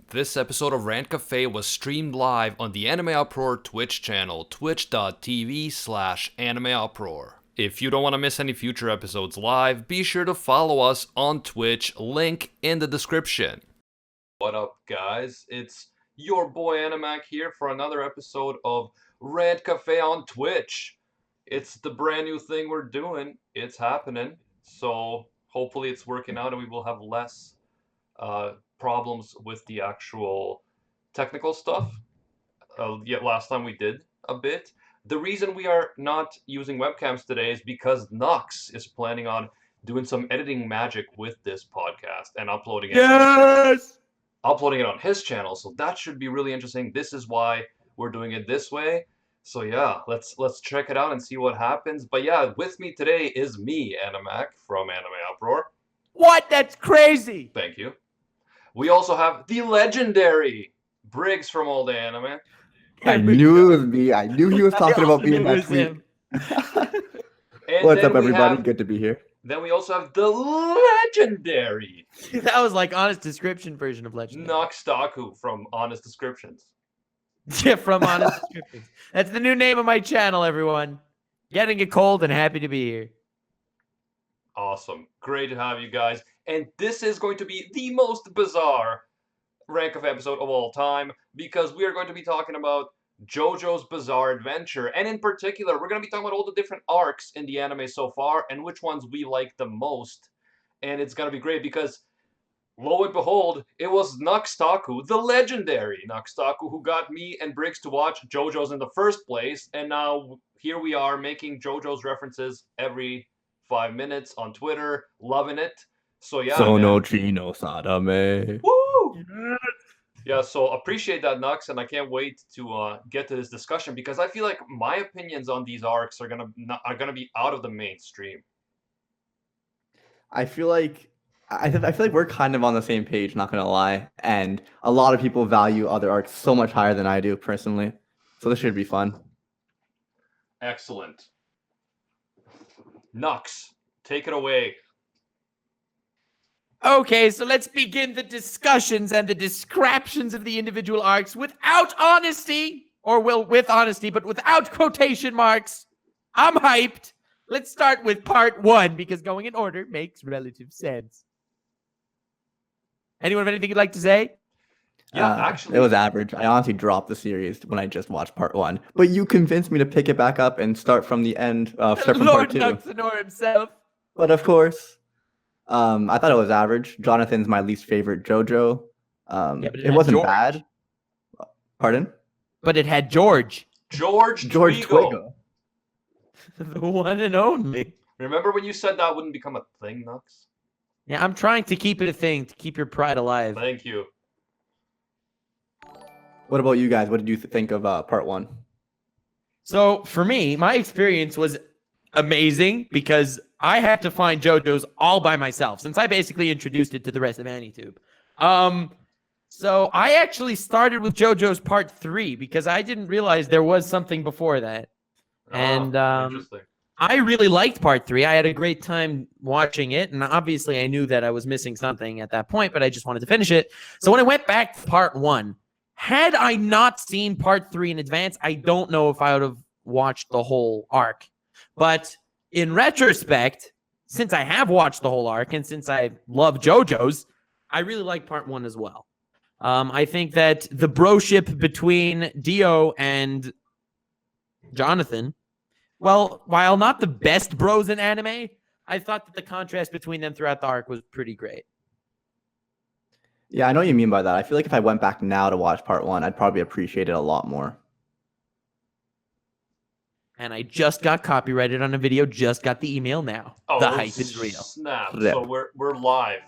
This episode of Rant Cafe was streamed live on the AnimeUproar Twitch channel, twitch.tv/AnimeUproar. If you don't want to miss any future episodes live, be sure to follow us on Twitch, link in the description. What up, guys? It's your boy Animac here for another episode of Rant Cafe on Twitch. It's the brand new thing we're doing. It's happening. So hopefully it's working out and we will have less problems with the actual technical stuff. Yet last time we did a bit. The reason we are not using webcams today is because Nux is planning on doing some editing magic with this podcast and uploading it. Yes! Uploading it on his channel, so that should be really interesting. This is why we're doing it this way. So yeah, let's check it out and see what happens. But yeah, with me today is me, Animac from AnimeUproar. What? That's crazy! Thank you. We also have the legendary Briggs from AllDayAnime. I knew it was me. I knew he was talking about me in that tweet. What's up, everybody? Good to be here. Then we also have the legendary That was like Honest Description version of legendary. Nux Taku from Honest Descriptions. Yeah, from Honest Descriptions. That's the new name of my channel, everyone. Getting it cold and happy to be here. Awesome. Great to have you guys. And this is going to be the most bizarre rank of episode of all time because we are going to be talking about Jojo's Bizarre Adventure. And in particular, we're going to be talking about all the different arcs in the anime so far and which ones we like the most. And it's going to be great because, lo and behold, it was Nux Taku, the legendary Nux Taku, who got me and Briggs to watch Jojo's in the first place. And now here we are making Jojo's references every 5 minutes on Twitter, loving it. So yeah, Sono Chino Sadame. Woo! Yeah, so appreciate that, Nux, and I can't wait to get to this discussion because I feel like my opinions on these arcs are gonna be out of the mainstream. I feel like we're kind of on the same page, not gonna lie. And a lot of people value other arcs so much higher than I do personally. So this should be fun. Excellent. Nux, take it away. Okay, so let's begin the discussions and the descriptions of the individual arcs without honesty, or well, with honesty, but without quotation marks. I'm hyped. Let's start with part 1, because going in order makes relative sense. Anyone have anything you'd like to say? Yeah, actually, it was average. I honestly dropped the series when I just watched part 1. But you convinced me to pick it back up and start from the end, start from Lord part 2. Nuxanor himself. But of course, I thought it was average. Jonathan's my least favorite JoJo. But it wasn't George. bad. Pardon? But it had George. George Twigo. The one and only. Remember when you said that wouldn't become a thing, Nux? Yeah, I'm trying to keep it a thing, to keep your pride alive. Thank you. What about you guys? What did you think of part 1? So for me, my experience was amazing because I had to find JoJo's all by myself since I basically introduced it to the rest of AniTube. So I actually started with JoJo's part 3 because I didn't realize there was something before that. And interesting. I really liked part 3. I had a great time watching it, and obviously I knew that I was missing something at that point, but I just wanted to finish it. So when I went back to part 1, had I not seen part 3 in advance, I don't know if I would have watched the whole arc. But in retrospect, since I have watched the whole arc and since I love JoJo's, I really like part 1 as well. I think that the broship between Dio and Jonathan, well, while not the best bros in anime, I thought that the contrast between them throughout the arc was pretty great. Yeah, I know what you mean by that. I feel like if I went back now to watch part 1, I'd probably appreciate it a lot more. And I just got copyrighted on a video, just got the email now. Oh, the hype is real. Snap. Rip. So we're live.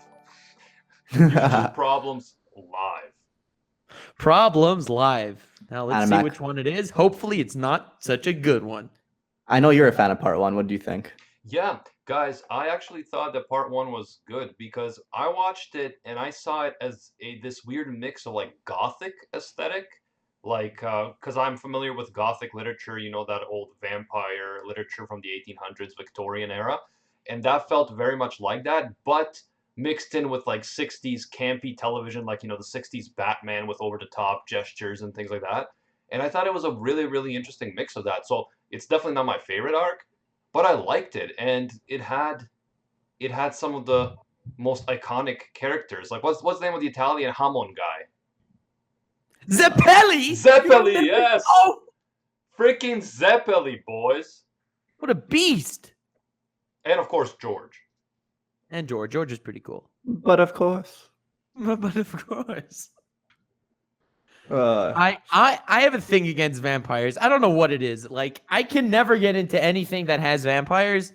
YouTube problems live. Problems live. Now let's see Animac. which one it is. Hopefully it's not such a good one. I know you're a fan of part 1. What do you think? Yeah, guys, I actually thought that part 1 was good because I watched it and I saw it as this weird mix of like gothic aesthetic, like because I'm familiar with gothic literature, you know, that old vampire literature from the 1800s Victorian era, and that felt very much like that, but mixed in with like 60s campy television, like, you know, the 60s Batman with over the top gestures and things like that. And I thought it was a really, really interesting mix of that. So it's definitely not my favorite arc, but I liked it, and it had some of the most iconic characters. Like what's the name of the Italian Hamon guy? Zeppeli. Zeppeli, yes. Oh, Freaking Zeppeli, boys. what a beast! And of course George. And George is pretty cool. But of course. But of course. Uh, I have a thing against vampires. I don't know what it is. Like, I can never get into anything that has vampires.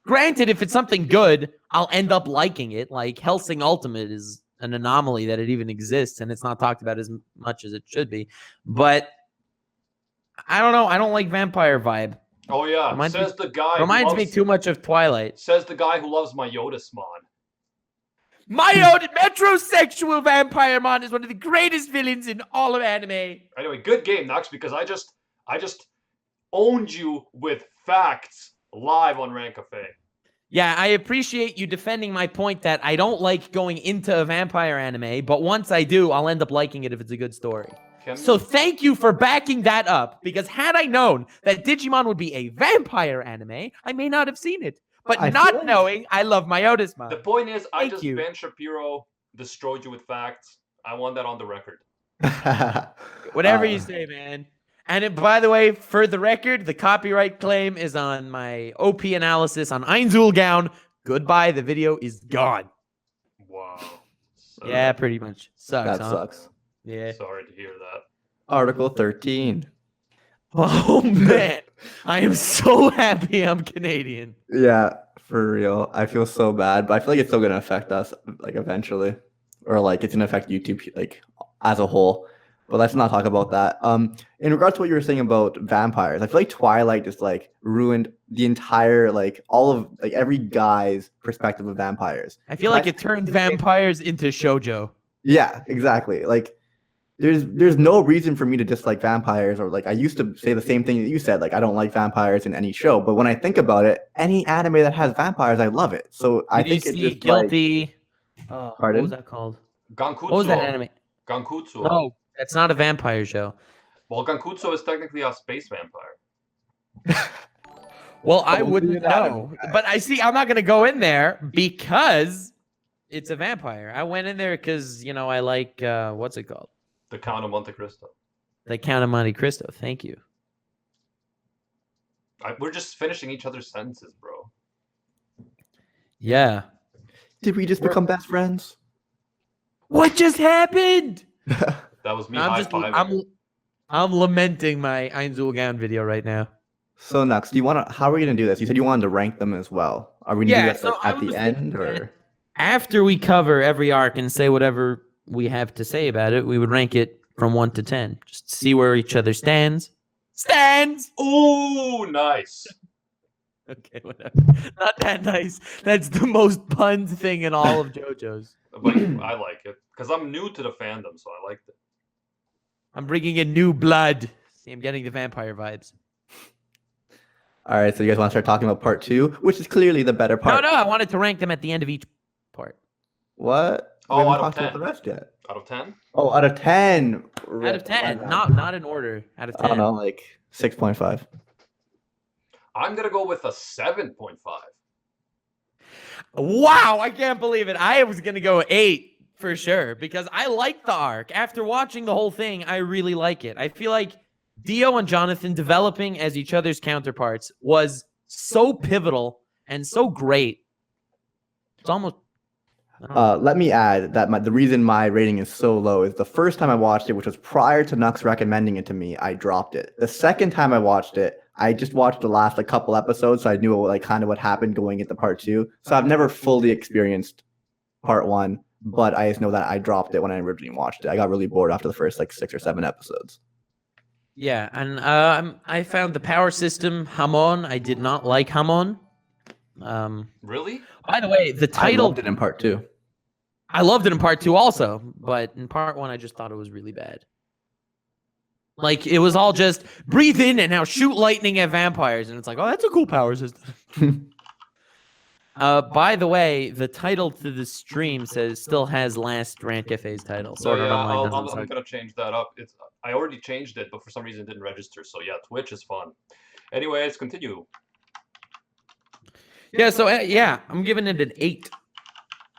Granted, if it's something good, I'll end up liking it. Like, Hellsing Ultimate is an anomaly that it even exists, and it's not talked about as much as it should be. But I don't know. I don't like vampire vibe. Oh yeah, says the guy. Reminds me too much of Twilight. Says the guy who loves my Yoda-smon. Metrosexual Vampire Mon is one of the greatest villains in all of anime. Anyway, good game, Nux, because I just owned you with facts live on Rant Cafe. Yeah, I appreciate you defending my point that I don't like going into a vampire anime, but once I do, I'll end up liking it if it's a good story. So thank you for backing that up, because had I known that Digimon would be a vampire anime, I may not have seen it. But not knowing, I love my Otismon. The point is, Thank you. Ben Shapiro destroyed you with facts. I want that on the record. Whatever you say, man. And by the way, for the record, the copyright claim is on my OP analysis on Einzulgown. Goodbye, the video is gone. Wow. Yeah, pretty much. Sucks, that huh? sucks. Yeah. Sorry to hear that. Article 13. Oh, man. I am so happy I'm Canadian. Yeah, for real. I feel so bad, but I feel like it's still gonna affect us, like, eventually, or like it's gonna affect YouTube, like, as a whole. But let's not talk about that. In regards to what you were saying about vampires, I feel like Twilight just like ruined the entire, like, all of, like, every guy's perspective of vampires. I feel like it turned vampires into shoujo. Yeah, exactly. Like, there's no reason for me to dislike vampires, or like I used to say the same thing that you said, like I don't like vampires in any show, but when I think about it, any anime that has vampires, I love it. So I think it's just Guilty. Pardon? What was that called? Gankutsu. What was that anime? Gankutsu. No, that's not a vampire show. Well, Gankutsu is technically a space vampire. Well, I wouldn't know. But I'm not going to go in there because it's a vampire. I went in there because, you know, I like, what's it called? The Count of Monte Cristo. The Count of Monte Cristo. Thank you. We're just finishing each other's sentences, bro. Yeah. Did we just become best friends? What just happened? That was me high-fiving. I'm lamenting my Einzulgown video right now. So Nux, how are we gonna do this? You said you wanted to rank them as well. Are we gonna do that at the end, or after we cover every arc and say whatever we have to say about it, we would rank it from 1 to 10. Just see where each other stands. Ooh, nice. Okay, whatever. Not that nice. That's the most puns thing in all of JoJo's. But I like it because I'm new to the fandom, so I liked it. I'm bringing in new blood. See, I'm getting the vampire vibes. all right? So you guys want to start talking about part 2, which is clearly the better part. No, I wanted to rank them at the end of each part. What? Oh, we haven't out of talked 10. about the rest yet. Out of 10? Oh, out of 10. Out of 10, not in order. Out of 10. I don't know, like 6.5. I'm gonna go with a 7.5. Wow, I can't believe it. I was gonna go 8 for sure because I like the arc. After watching the whole thing, I really like it. I feel like Dio and Jonathan developing as each other's counterparts was so pivotal and so great. It's almost. Let me add that the reason my rating is so low is the first time I watched it, which was prior to Nux recommending it to me, I dropped it. The second time I watched it, I just watched the last couple episodes, so I knew like kind of what happened going into part 2. So I've never fully experienced part 1, but I just know that I dropped it when I originally watched it. I got really bored after the first 6 or 7 episodes. Yeah, and I found the power system Hamon. I did not like Hamon. Really? By the way, the title. I loved it in part 2. I loved it in part 2 also, but in part 1, I just thought it was really bad. Like, it was all just breathe in and now shoot lightning at vampires. And it's like, oh, that's a cool power system. By the way, the title to the stream still has last Rant Cafe's title. So Sword yeah, Art Online doesn't I'm suck. gonna change that up. I already changed it, but for some reason it didn't register. So yeah, Twitch is fun. Anyways, continue. Yeah, so yeah, I'm giving it an 8.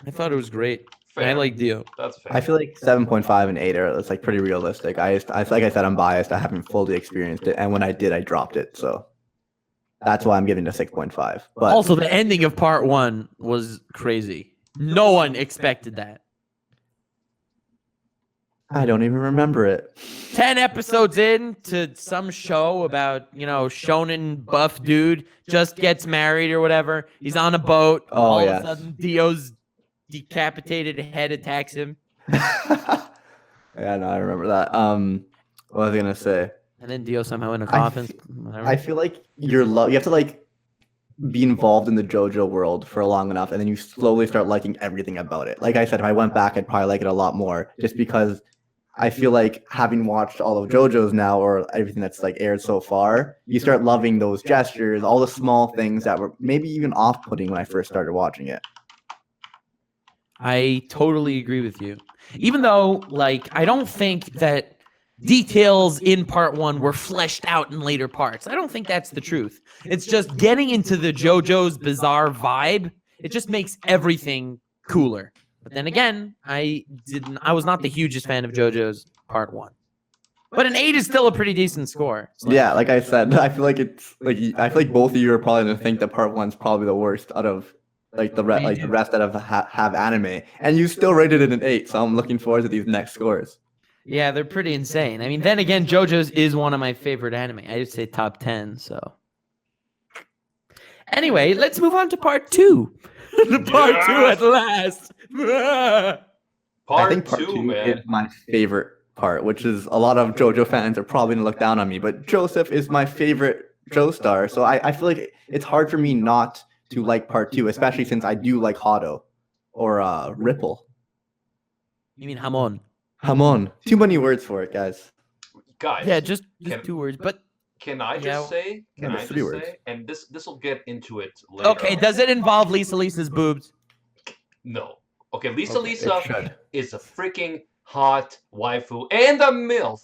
I thought it was great. Fair. I like Dio. That's fair. I feel like 7.5 and 8 are it's like pretty realistic. Like I said, I'm biased. I haven't fully experienced it, and when I did, I dropped it. So that's why I'm giving it a 6.5. But Also, the ending of part 1 was crazy. No one expected that. I don't even remember it. 10 episodes in to some show about, shonen buff dude just gets married or whatever. He's on a boat. Oh, All yes. of a sudden, Dio's decapitated head attacks him. Yeah, no, I remember that. What was I gonna say? And then Dio somehow in a coffin. I feel like you have to like be involved in the JoJo world for long enough, and then you slowly start liking everything about it. Like I said, if I went back, I'd probably like it a lot more, just because I feel like having watched all of JoJo's now, or everything that's like aired so far, you start loving those gestures, all the small things that were maybe even off-putting when I first started watching it. I totally agree with you. Even though, I don't think that details in part 1 were fleshed out in later parts. I don't think that's the truth. It's just getting into the JoJo's bizarre vibe. It just makes everything cooler. But then again, I was not the hugest fan of JoJo's part 1. But an 8 is still a pretty decent score. So. Yeah, like I said, I feel like I feel like both of you are probably gonna think that part 1's probably the worst out of the rest that have anime, and you still rated it an 8. So I'm looking forward to these next scores. Yeah, they're pretty insane. I mean, then again, JoJo's is one of my favorite anime. I'd say top 10. So anyway, let's move on to part 2. Part 2 at last. I think part 2 is my favorite part, which is a lot of JoJo fans are probably gonna look down on me, but Joseph is my favorite Joestar, so I feel like it's hard for me not to like part 2, especially since I do like Hado or Ripple. You mean Hamon? Hamon. Too many words for it, guys. Guys. Yeah, just 2 words, but can I just say? Can I just 3 words. say? And this will get into it later. Okay, does it involve Lisa's boobs? No. Okay, Lisa should. is a freaking hot waifu and a MILF,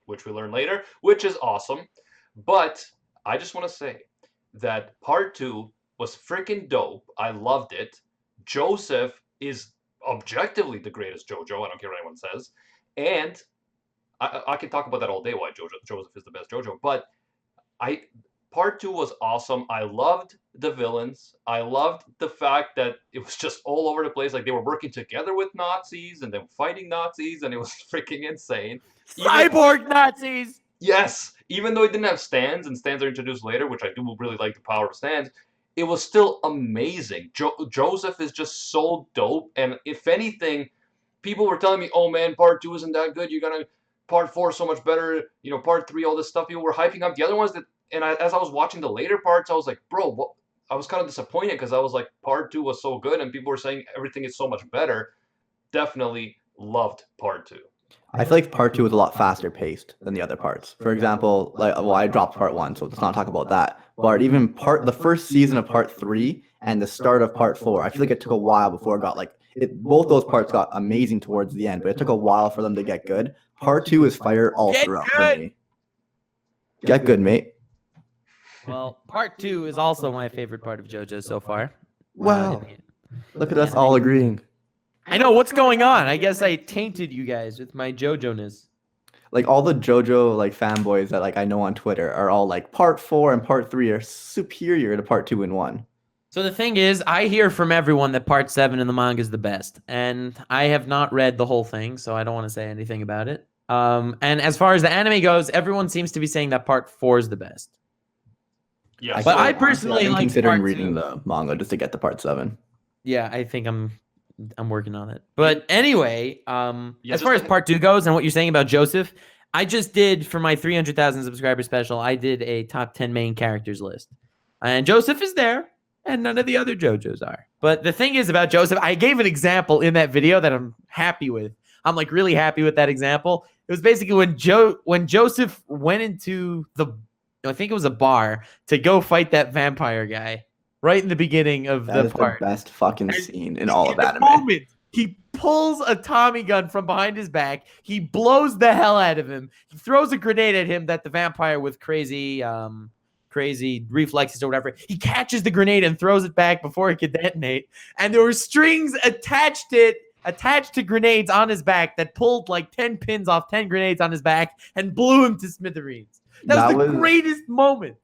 which we learn later, which is awesome. But I just want to say that part 2 was freaking dope. I loved it. Joseph is objectively the greatest JoJo. I don't care what anyone says. And I can talk about that all day, why Joseph is the best JoJo. But part 2 was awesome. I loved the villains. I loved the fact that it was just all over the place. Like they were working together with Nazis and then fighting Nazis, and it was freaking insane. Cyborg Nazis! Yes! Even though it didn't have stands, and stands are introduced later, which I do really like the power of stands, it was still amazing. Joseph is just so dope, and if anything, people were telling me, oh man, part 2 isn't that good, part 4 is so much better, part 3, all this stuff, people were hyping up the other ones, as I was watching the later parts, I was like, bro, what? I was kind of disappointed, because I was like, part 2 was so good, and people were saying everything is so much better. Definitely loved part 2. I feel like part 2 was a lot faster paced than the other parts. For example, I dropped part 1, so let's not talk about that. But even the first season of part 3 and the start of part 4, I feel like it took a while before it got both those parts got amazing towards the end, but it took a while for them to get good. Part 2 is fire all throughout for me. Get good, mate. Well, part 2 is also my favorite part of JoJo so far. Wow. Look at us all agreeing. I know, what's going on? I guess I tainted you guys with my JoJo-ness. Like all the JoJo fanboys that I know on Twitter are all like part 4 and part 3 are superior to part 2 and 1. So the thing is, I hear from everyone that part 7 in the manga is the best, and I have not read the whole thing, so I don't want to say anything about it. And as far as the anime goes, everyone seems to be saying that part 4 is the best. Yeah, but I personally I'm like considering part reading 2. the manga just to get to part 7. Yeah, I think I'm working on it. But anyway, as far as like part 2 goes and what you're saying about Joseph, I just did for my 300,000 subscriber special, I did a top 10 main characters list. And Joseph is there, and none of the other JoJos are. But the thing is about Joseph, I gave an example in that video that I'm happy with. I'm really happy with that example. It was basically when Joseph went into I think it was a bar to go fight that vampire guy. right in the beginning of That the is part. the best fucking And scene in all of the anime. moment he pulls a Tommy gun from behind his back, he blows the hell out of him. He throws a grenade at him that the vampire with crazy reflexes or whatever. He catches the grenade and throws it back before it could detonate. And there were strings attached to grenades on his back that pulled like 10 pins off 10 grenades on his back and blew him to smithereens. That was the greatest moment.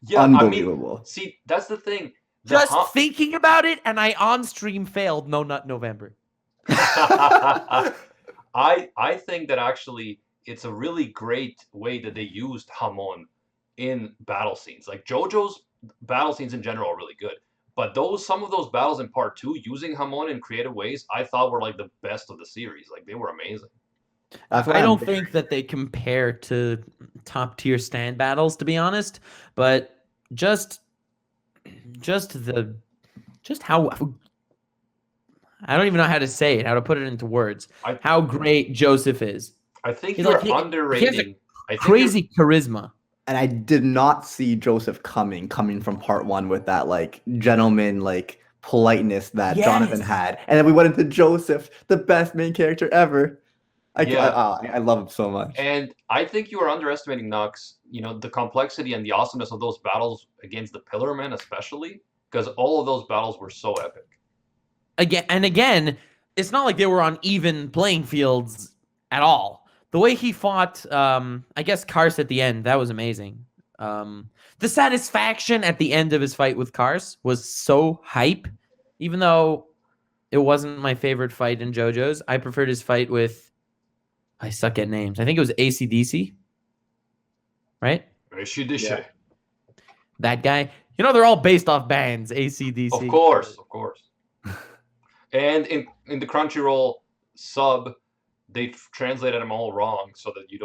Yeah, unbelievable. I mean, see, that's the thing. Just thinking about it, and I on stream failed No Nut November. I think that actually it's a really great way that they used Hamon in battle scenes. Like JoJo's battle scenes in general are really good, but some of those battles in part 2 using Hamon in creative ways, I thought were like the best of the series. Like they were amazing. I don't think that they compare to top tier stand battles, to be honest, but just how I don't even know how to say it, how to put it into words. How great Joseph is. I think you're underrating. He has crazy charisma. And I did not see Joseph coming from part 1 with that like gentleman like politeness that Jonathan had, and then we went into Joseph, the best main character ever. I love him so much. And I think you are underestimating Nux. You know, the complexity and the awesomeness of those battles against the Pillar Men, especially because all of those battles were so epic. Again, it's not like they were on even playing fields at all. The way he fought, I guess Kars at the end, that was amazing. The satisfaction at the end of his fight with Kars was so hype, even though it wasn't my favorite fight in JoJo's. I preferred his fight with, I suck at names. I think it was AC/DC, right? AC/DC. Yeah. That guy. You know, they're all based off bands, AC/DC. Of course. And in the Crunchyroll sub, they translated them all wrong so that you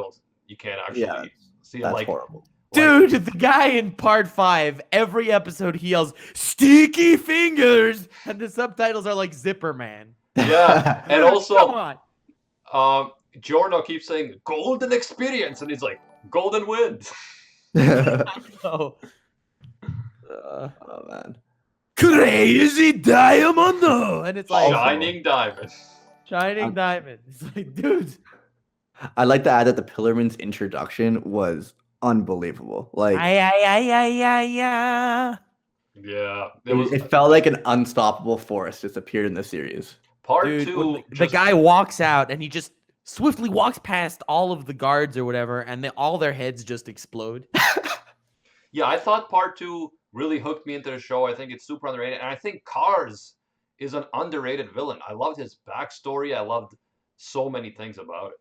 can't actually see it. That's like horrible. Dude, the guy in part 5, every episode he yells, "Sticky fingers!" And the subtitles are like Zipper Man. Yeah, and also, come on. Giorno keeps saying golden experience, and he's like, golden wind. Oh man. Crazy diamond, and it's like shining diamond. Shining diamond. It's like, dude. I'd like to add that the Pillarman's introduction was unbelievable. Like, yeah, it felt like an unstoppable force just appeared in the series. Part 2, the guy walks out and he just swiftly walks past all of the guards or whatever, and all their heads just explode. Yeah, I thought part 2 really hooked me into the show. I think it's super underrated, and I think Kars is an underrated villain. I loved his backstory. I loved so many things about it.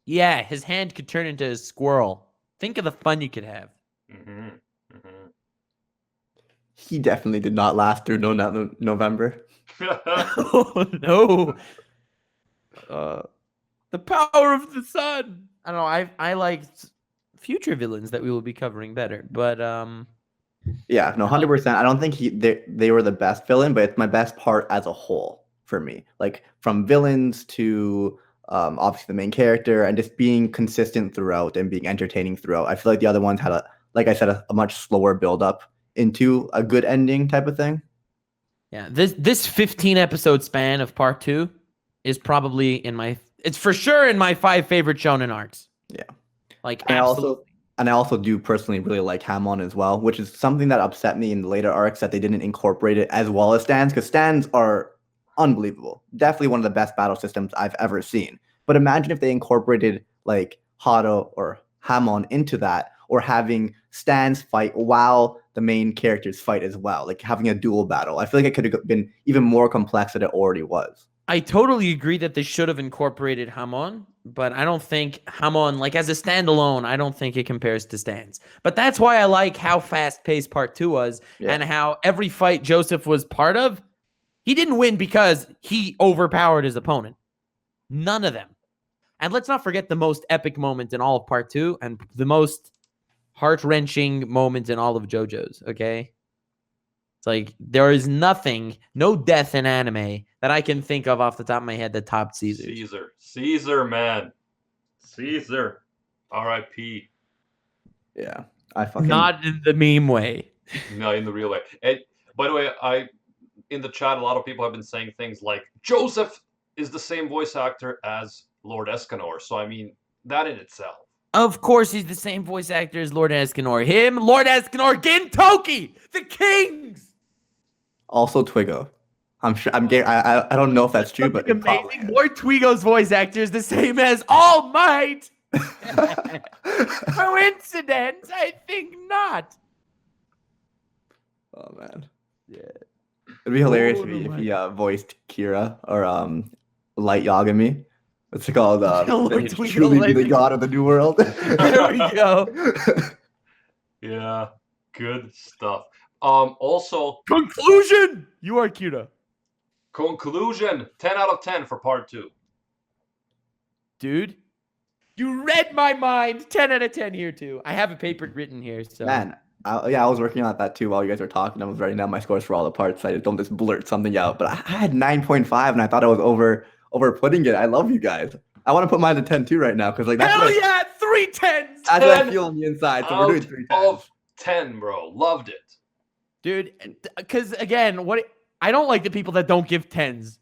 Yeah, his hand could turn into a squirrel. Think of the fun you could have. He definitely did not last through November. Oh, no. The power of the sun. I don't know. I liked future villains that we will be covering better, but yeah, no, 100%. I don't think they were the best villain, but it's my best part as a whole for me. Like from villains to obviously the main character and just being consistent throughout and being entertaining throughout. I feel like the other ones had a much slower build up into a good ending type of thing. Yeah, this 15 episode span of part 2 is probably it's for sure in my 5 favorite shonen arcs. Yeah. Like, absolutely. And I also do personally really like Hamon as well, which is something that upset me in the later arcs that they didn't incorporate it as well as stands, because stands are unbelievable. Definitely one of the best battle systems I've ever seen. But imagine if they incorporated like Hado or Hamon into that, or having stands fight while the main characters fight as well, like having a dual battle. I feel like it could have been even more complex than it already was. I totally agree that they should have incorporated Hamon, but I don't think Hamon, like as a standalone, I don't think it compares to stands. But that's why I like how fast-paced part 2 was, and how every fight Joseph was part of, he didn't win because he overpowered his opponent. None of them. And let's not forget the most epic moment in all of part 2 and the most heart-wrenching moment in all of JoJo's, okay? It's like there is no death in anime that I can think of off the top of my head that topped Caesar. Caesar, man. Caesar. R.I.P. Yeah. I fucking... Not in the meme way. No, in the real way. And By the way, in the chat, a lot of people have been saying things like Joseph is the same voice actor as Lord Escanor. So I mean, that in itself. Of course, he's the same voice actor as Lord Escanor. Him, Lord Escanor, Gintoki, the kings. Also Twigo. I'm sure. I don't know if that's true, but it probably amazing. is. Lord Twigo's voice actor is the same as All Might. Coincidence? I think not. Oh man. Yeah. It'd be hilarious Oh, if my he voiced Kira or Light Yagami. What's it called? Lord He'd Twigo, truly be like- the god of the new world. There we go. Yeah, good stuff. Also, Conclusion. You are Kira. conclusion, 10 out of 10 for part 2. Dude, you read my mind. 10 out of 10 here, too. I have a paper written here, so. Man, I was working on that too while you guys were talking. I was writing down my scores for all the parts. I don't just blurt something out. But I had 9.5 and I thought I was over putting it. I love you guys. I want to put mine to 10 too right now because like that's Hell what, yeah, 3 10s. that's what I 10 feel on the inside. So we're doing 3 of 10, bro. Loved it. Dude, because again, I don't like the people that don't give 10s.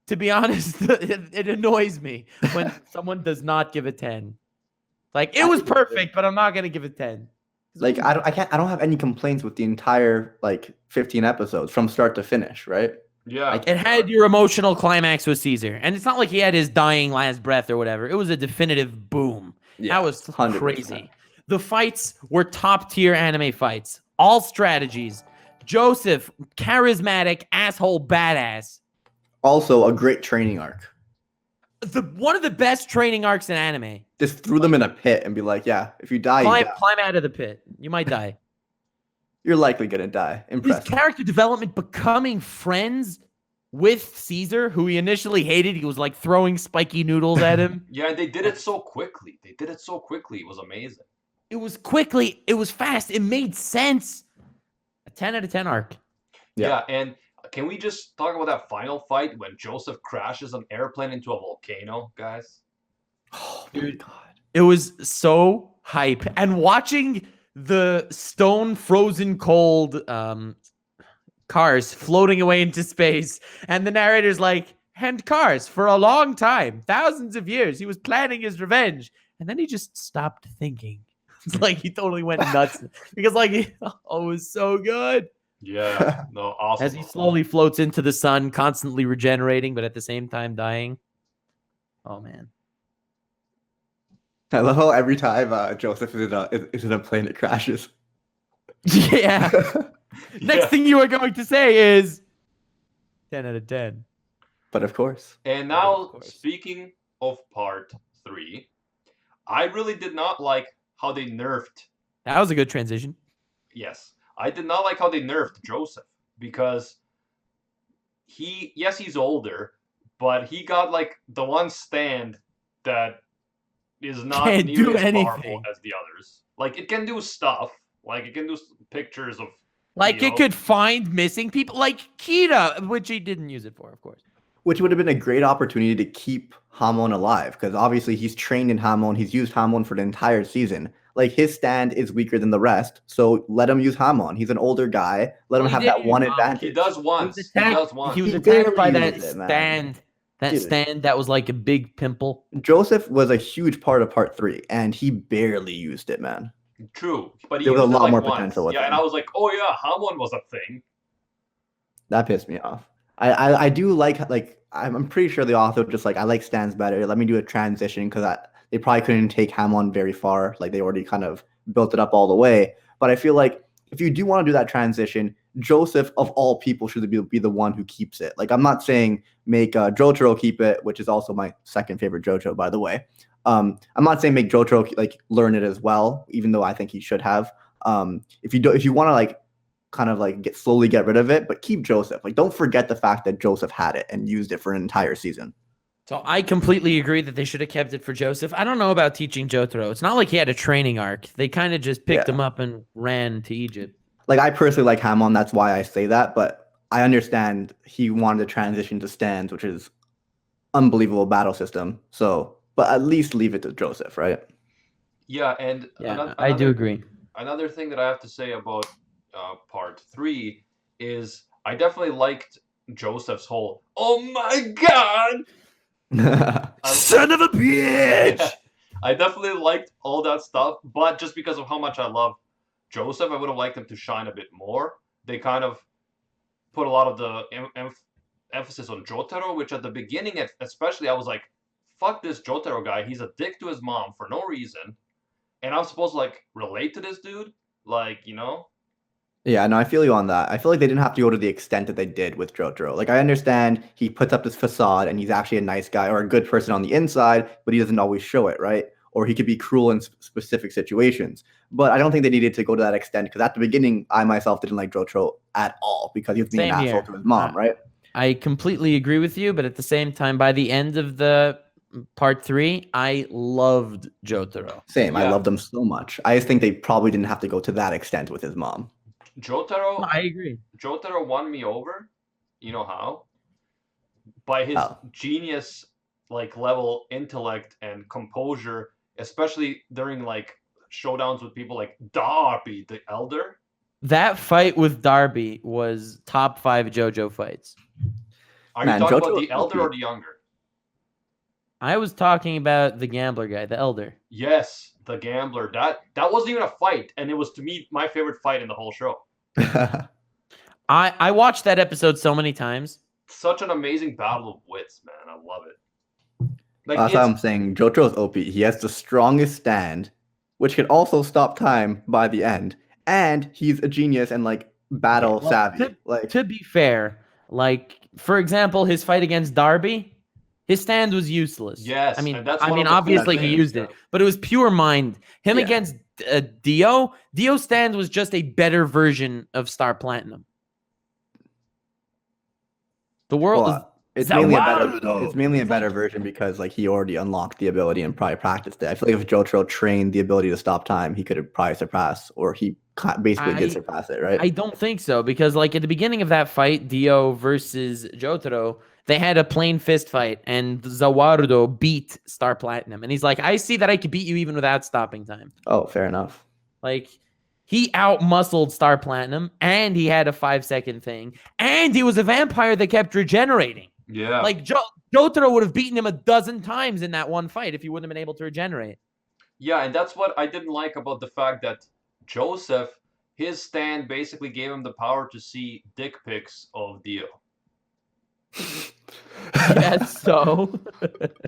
To be honest, it annoys me when someone does not give a 10. Like, it was perfect, but I'm not going to give it 10. Like I don't have any complaints with the entire like 15 episodes from start to finish, right? Yeah. Like, it had your emotional climax with Caesar. And it's not like he had his dying last breath or whatever. It was a definitive boom. Yeah, That was 100%. crazy. The fights were top tier anime fights. All strategies. Joseph, charismatic, asshole, badass. Also a great training arc. One of the best training arcs in anime. Just threw them in a pit and be like, yeah, if you die, you die. Climb out of the pit. You might die. You're likely gonna die. His Impressive. character development, becoming friends with Caesar, who he initially hated. He was like throwing spiky noodles at him. Yeah, they did it so quickly. It was amazing. It was quickly. It was fast. It made sense. A 10 out of 10 arc. Yeah. Yeah, and can we just talk about that final fight when Joseph crashes an airplane into a volcano, guys? Oh my god. It was so hype. And watching the stone frozen cold cars floating away into space, and the narrator's like, and cars for a long time, thousands of years, he was planning his revenge. And then he just stopped thinking. It's like he totally went nuts because like it was so good. Yeah, no, awesome. As he slowly floats into the sun, constantly regenerating, but at the same time dying. Oh man. I love how every time Joseph is in a plane, it crashes. Yeah. Next Yeah. thing you are going to say is 10 out of 10. But of course. And Of now, course. speaking of part 3, I really did not like how they nerfed. That was a good transition. Yes, I did not like how they nerfed Joseph because he's older, but he got like the one stand that is not Can't nearly do as anything. powerful as the others. Like it can do stuff, like it can do pictures of. Like you it know, could find missing people, like Kira, which he didn't use it for, of course. Which would have been a great opportunity to keep Hamon alive, because obviously he's trained in Hamon, he's used Hamon for the entire season. Like his stand is weaker than the rest, so let him use Hamon. He's an older guy. Let him Well, he have did that use one Hamon. advantage. He does once. He does once. He was He attacked by barely that used it, man. stand. That Dude. stand that was like a big pimple. Joseph was a huge part of part 3, and he barely used it, man. True, but he There was a used it, lot like, more once. potential with Yeah, him. and I was like, oh yeah, Hamon was a thing. That pissed me off. I do like I'm pretty sure the author just like I like stands better. Let me do a transition because they probably couldn't take Hamon very far. Like they already kind of built it up all the way. But I feel like if you do want to do that transition, Joseph of all people should be the one who keeps it. Like I'm not saying make Jotaro keep it, which is also my second favorite JoJo, by the way. I'm not saying make Jotaro like learn it as well, even though I think he should have. If you want to like kind of like slowly get rid of it, but keep Joseph. Like don't forget the fact that Joseph had it and used it for an entire season. So I completely agree that they should have kept it for Joseph. I don't know about teaching Jotaro. It's not like he had a training arc. They kind of just picked him up and ran to Egypt. Like I personally like Hamon, that's why I say that, but I understand he wanted to transition to stands, which is unbelievable battle system. So, but at least leave it to Joseph, right? Yeah, and Yeah, I do agree. Another thing that I have to say about part 3 is I definitely liked Joseph's whole "Oh my god!" Son of a bitch! Yeah, I definitely liked all that stuff, but just because of how much I love Joseph, I would have liked him to shine a bit more. They kind of put a lot of the emphasis on Jotaro, which at the beginning, especially, I was like, fuck this Jotaro guy. He's a dick to his mom for no reason. And I'm supposed to, like, relate to this dude? Like, you know? Yeah, no, I feel you on that. I feel like they didn't have to go to the extent that they did with Jotaro. Like, I understand he puts up this facade and he's actually a nice guy or a good person on the inside, but he doesn't always show it, right? Or he could be cruel in specific situations. But I don't think they needed to go to that extent because at the beginning, I myself didn't like Jotaro at all because he was being Same an asshole here. to his mom, right? I completely agree with you, but at the same time, by the end of the part 3, I loved Jotaro. Same. I Yeah. loved him so much. I just think they probably didn't have to go to that extent with his mom. Jotaro, I agree. Jotaro won me over. You know how? By his Oh. genius, like, level intellect and composure, especially during, like, showdowns with people like Darby the Elder. That fight with Darby was top 5 JoJo fights. Are Man, you talking Jotaro about was the Elder OP. or the Younger? I was talking about the gambler guy, the Elder. Yes, the Gambler. That wasn't even a fight, and it was, to me, my favorite fight in the whole show. I watched that episode so many times. Such an amazing battle of wits, man. I love it. Like, That's why I'm saying Jotaro's OP. He has the strongest stand, which can also stop time by the end, and he's a genius and like battle Well, savvy. Like, to be fair, like for example, his fight against Darby, his stand was useless. Yes, I mean, and that's one of the obviously cool he things, used it, but it was pure mind. Him Yeah. against Dio, Dio's stand was just a better version of Star Platinum. The world well, it's that mainly a wild, better. though? It's mainly a better version because like he already unlocked the ability and probably practiced it. I feel like if Jotaro trained the ability to stop time, he could have probably surpassed, or he basically did surpass it, right? I don't think so because like at the beginning of that fight, Dio versus Jotaro, they had a plain fist fight and Zawardo beat Star Platinum. And he's like, I see that I could beat you even without stopping time. Oh, fair enough. Like he out-muscled Star Platinum and he had a 5-second thing and he was a vampire that kept regenerating. Yeah. Like Jotaro would have beaten him a dozen times in that one fight if he wouldn't have been able to regenerate. Yeah, and that's what I didn't like about the fact that Joseph, his stand basically gave him the power to see dick pics of Dio. Yes, so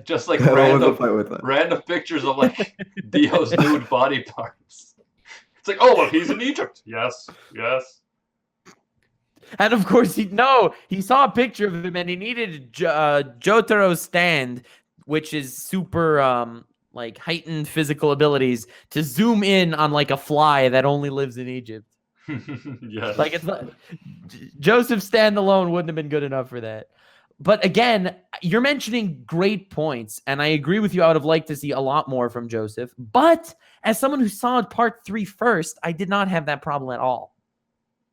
Just like What was the random, fight with that? random pictures of like Dio's nude body parts. It's like, oh, well, he's in Egypt. Yes, yes. and of course he saw a picture of him and he needed Jotaro's stand, which is super like heightened physical abilities, to zoom in on like a fly that only lives in Egypt. Yes. Like it's not, Joseph stand alone wouldn't have been good enough for that. But again, you're mentioning great points, and I agree with you. I would have liked to see a lot more from Joseph. But as someone who saw part 3 first, I did not have that problem at all.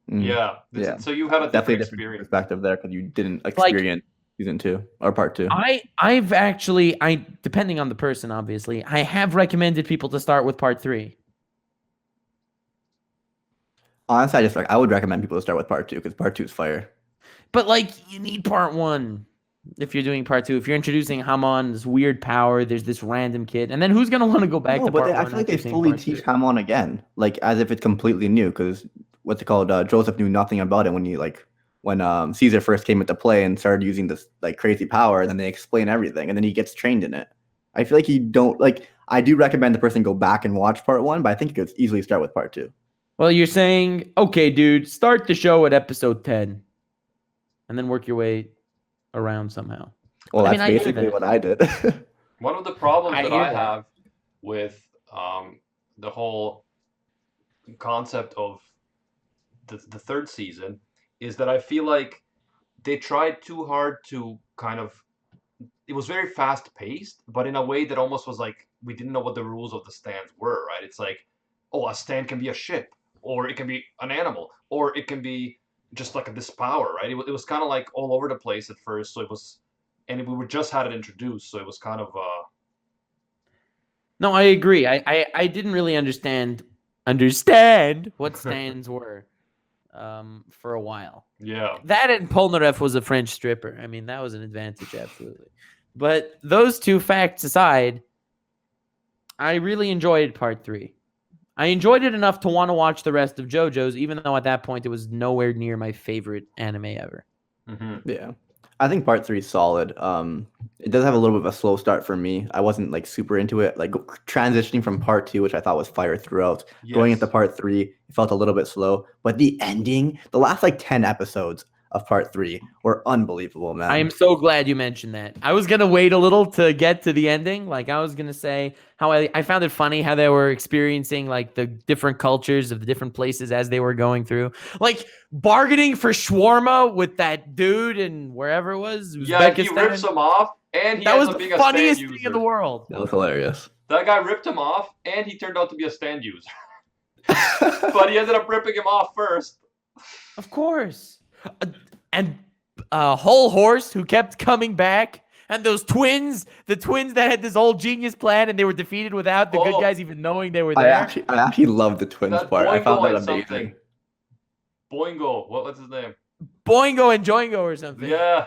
Yeah. Yeah. So you had a Definitely different a different experience. perspective there because you didn't experience season 2 or part 2. I've actually, depending on the person, obviously, I have recommended people to start with part 3. Honestly, I would recommend people to start with part 2 because part 2 is fire. But like, you need part 1 if you're doing part 2. If you're introducing Hamon, this weird power, there's this random kid, and then who's gonna want to go back to part 1? I feel like they fully teach Hamon again, like as if it's completely new. Because what's it called? Joseph knew nothing about it when Caesar first came into play and started using this like crazy power. And then they explain everything, and then he gets trained in it. I feel like you don't like. I do recommend the person go back and watch part 1, but I think you could easily start with part 2. Well, you're saying, okay, dude, start the show at episode 10. And then work your way around somehow. Well, I that's mean, I hear basically that. what I did. One of the problems I that hear I that. have with the whole concept of the third season is that I feel like they tried too hard to kind of. It was very fast paced, but in a way that almost was like we didn't know what the rules of the stands were, right? It's like, oh, a stand can be a ship, or it can be an animal, or it can be just like this power, right? It was kind of like all over the place at first, so it was, and we were just had it introduced, so it was kind of No, I agree. I didn't really understand what stands were. for a while. Yeah. That and Polnareff was a French stripper. I mean, that was an advantage, absolutely. But those two facts aside, I really enjoyed part 3. I enjoyed it enough to want to watch the rest of JoJo's, even though at that point it was nowhere near my favorite anime ever. Yeah. I think part 3 is solid. It does have a little bit of a slow start for me. I wasn't like super into it. Like transitioning from part 2, which I thought was fire throughout, going into part 3, it felt a little bit slow. But the ending, the last like 10 episodes of part 3 were unbelievable, man. I am so glad you mentioned that. I was going to wait a little to get to the ending. Like, I was going to say how I found it funny how they were experiencing, like, the different cultures of the different places as they were going through. Like, bargaining for shawarma with that dude and wherever it was. Yeah, he rips him off, and that was the funniest thing in the world. That was hilarious. That guy ripped him off, and he turned out to be a stand user. But he ended up ripping him off first. Of course. And Whole Horse, who kept coming back, and those twins, the twins that had this old genius plan, and they were defeated without the good guys even knowing they were there. I actually loved the twins part. I found that amazing. Boingo, what's his name? Boingo and Joingo or something. Yeah.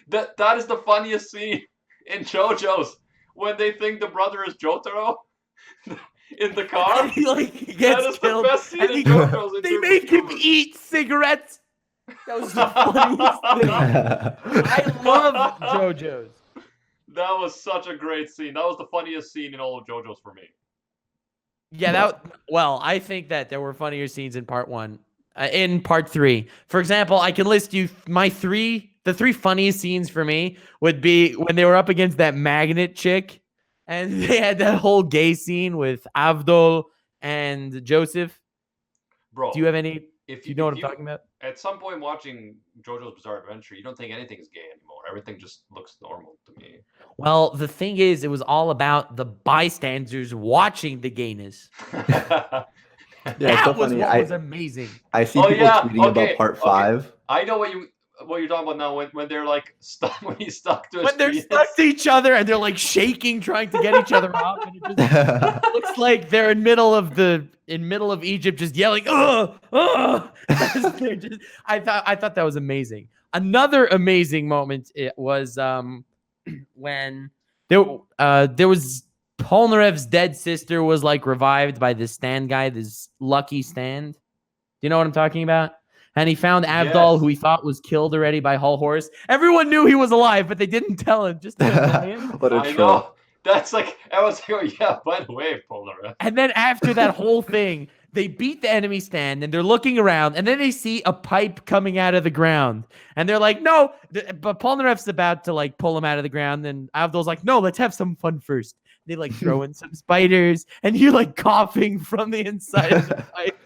that is the funniest scene in JoJo's when they think the brother is Jotaro in the car. And he gets killed. The best scene in JoJo's. They make him eat cigarettes. That was the funniest thing. I love JoJo's. That was such a great scene. That was the funniest scene in all of JoJo's for me. Yeah, I think that there were funnier scenes in part 1. In part 3, for example, I can list you the 3 funniest scenes for me would be when they were up against that magnet chick, and they had that whole gay scene with Avdol and Joseph. Bro, do you have any? Do you know what I'm you, talking about? At some point watching JoJo's Bizarre Adventure, you don't think anything is gay anymore. Everything just looks normal to me. Well, the thing is, it was all about the bystanders watching the gayness. Yeah, that was what was amazing. I see people tweeting about part 5. I know what you're talking about now. When they're like stuck, when he's stuck to his when they're stuck to each other and they're like shaking, trying to get each other off, and it just looks like they're in middle of Egypt, just yelling, "Oh, oh!" I thought that was amazing. Another amazing moment it was when there was Polnareff's dead sister was like revived by this stand guy, this lucky stand. Do you know what I'm talking about? And he found Avdol, who he thought was killed already by Whole Horse. Everyone knew he was alive, but they didn't tell him. Just to annoy him. What a troll. That's like, I was like, oh, yeah, by the way, Polnareff. And then after that whole thing, they beat the enemy stand, and they're looking around, and then they see a pipe coming out of the ground. And they're like, no, but Polnareff's about to like pull him out of the ground, and Avdol's like, no, let's have some fun first. They like throw in some spiders, and you're like coughing from the inside of the pipe.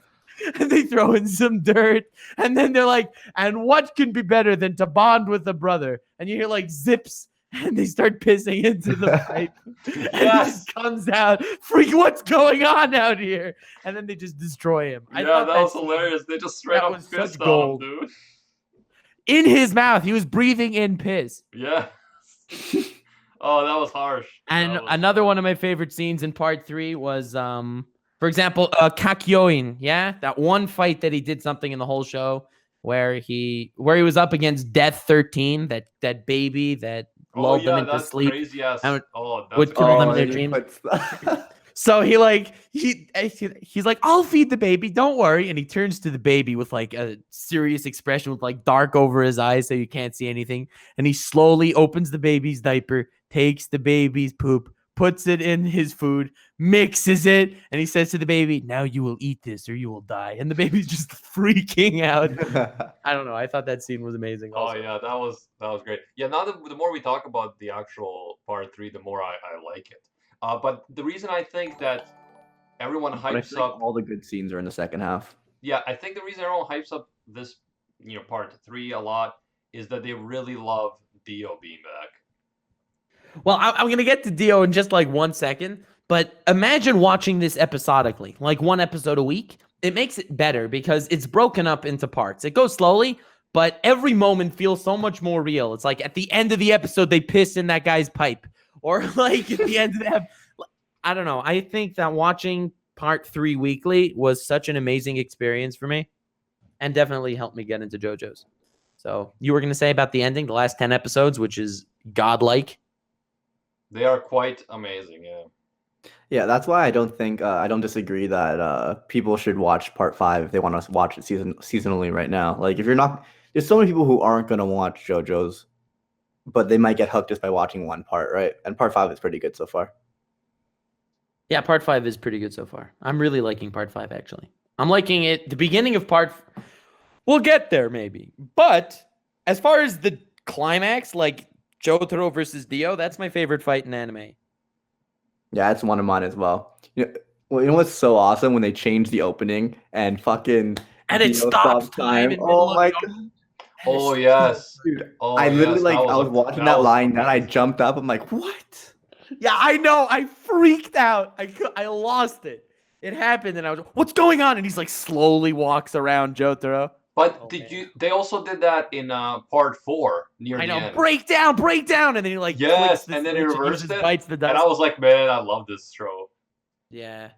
And they throw in some dirt, and then they're like, and what can be better than to bond with a brother? And you hear like zips, and they start pissing into the pipe. And it comes out, freak, what's going on out here? And then they just destroy him. Yeah, that was hilarious. They just straight up pissed on him, dude. In his mouth, he was breathing in piss. Yeah. Oh, that was harsh. And another one of my favorite scenes in part 3 was for example, Kakyoin, yeah? That one fight that he did something in the whole show where he was up against Death 13, that baby that lulled them into sleep. Crazy ass. Would kill them in their dreams. So he's like, I'll feed the baby, don't worry. And he turns to the baby with like a serious expression with like dark over his eyes so you can't see anything. And he slowly opens the baby's diaper, takes the baby's poop, puts it in his food, mixes it, and he says to the baby, now you will eat this or you will die. And the baby's just freaking out. I don't know. I thought that scene was amazing. Also. Oh, yeah, that was great. Yeah, now the more we talk about the actual part 3, the more I like it. But the reason I think that everyone hypes up... all the good scenes are in the second half. Yeah, I think the reason everyone hypes up this, part 3 a lot is that they really love Dio being back. Well, I'm going to get to Dio in just like 1 second, but imagine watching this episodically, like 1 episode a week. It makes it better because it's broken up into parts. It goes slowly, but every moment feels so much more real. It's like at the end of the episode, they piss in that guy's pipe. Or like at the end of that, I don't know. I think that watching part 3 weekly was such an amazing experience for me. and definitely helped me get into JoJo's. So you were going to say about the ending, the last 10 episodes, which is godlike. They are quite amazing, yeah. Yeah, that's why I don't disagree that people should watch part 5 if they want to watch it seasonally right now. Like if you're not, there's so many people who aren't gonna watch JoJo's, but they might get hooked just by watching one part, right? And part 5 is pretty good so far. Yeah, part 5 is pretty good so far. I'm really liking part 5, actually. I'm liking it. The beginning of we'll get there maybe. But as far as the climax, like Jotaro versus Dio, that's my favorite fight in anime. Yeah, it's one of mine as well. You know what's so awesome when they change the opening and fucking And it Dio stops time in Oh middle my of god. Oh yes. Dude, Oh I literally yes, I was watching that line, then I jumped up. I'm like, what? Yeah, I know. I freaked out. I lost it. It happened, and I was, what's going on? And he's like slowly walks around Jotaro. But they also did that in part 4 near the end. break down, and then he like yes, clicks and then he reversed it, bites the dust. and I was like, man, I love this show. Yeah.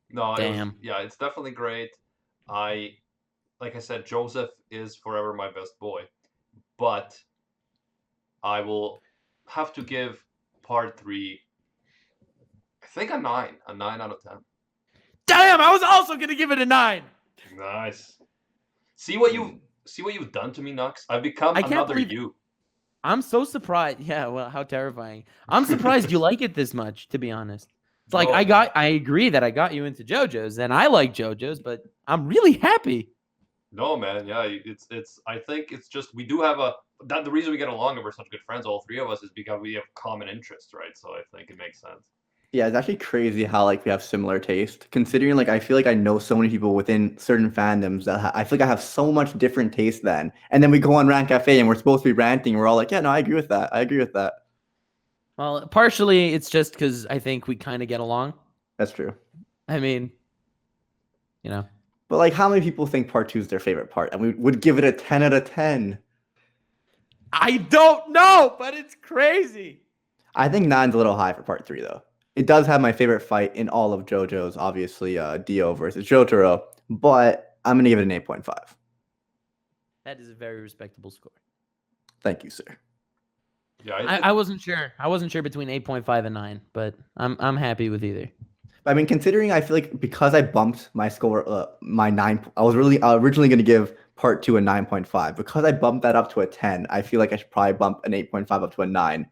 No, damn. It's definitely great. Like I said, Joseph is forever my best boy, but I will have to give part 3, I think a 9 out of 10. Damn, I was also gonna give it a 9. Nice. See what you've done to me, Nux. I've become another you. I'm so surprised. Yeah, well, how terrifying. I'm surprised you like it this much, to be honest. It's like I agree that I got you into JoJo's, and I like JoJo's, but I'm really happy. No, man, yeah, it's I think it's just we do have the reason we get along and we're such good friends, all three of us, is because we have common interests, right? So I think it makes sense. Yeah, it's actually crazy how like we have similar taste. Considering like I feel like I know so many people within certain fandoms that I feel like I have so much different taste then. And then we go on Rant Cafe and we're supposed to be ranting. We're all like, yeah, no, I agree with that. I agree with that. Well, partially it's just because I think we kind of get along. That's true. I mean, you know. But like, how many people think part 2 is their favorite part? And we would give it a 10 out of 10. I don't know, but it's crazy. I think 9's a little high for part 3 though. It does have my favorite fight in all of JoJo's, obviously, Dio versus Jotaro, but I'm going to give it an 8.5. That is a very respectable score. Thank you, sir. Yeah, I wasn't sure. I wasn't sure between 8.5 and 9, but I'm happy with either. I mean, considering I feel like because I bumped my score, my 9, I was originally going to give part 2 a 9.5. Because I bumped that up to a 10, I feel like I should probably bump an 8.5 up to a 9.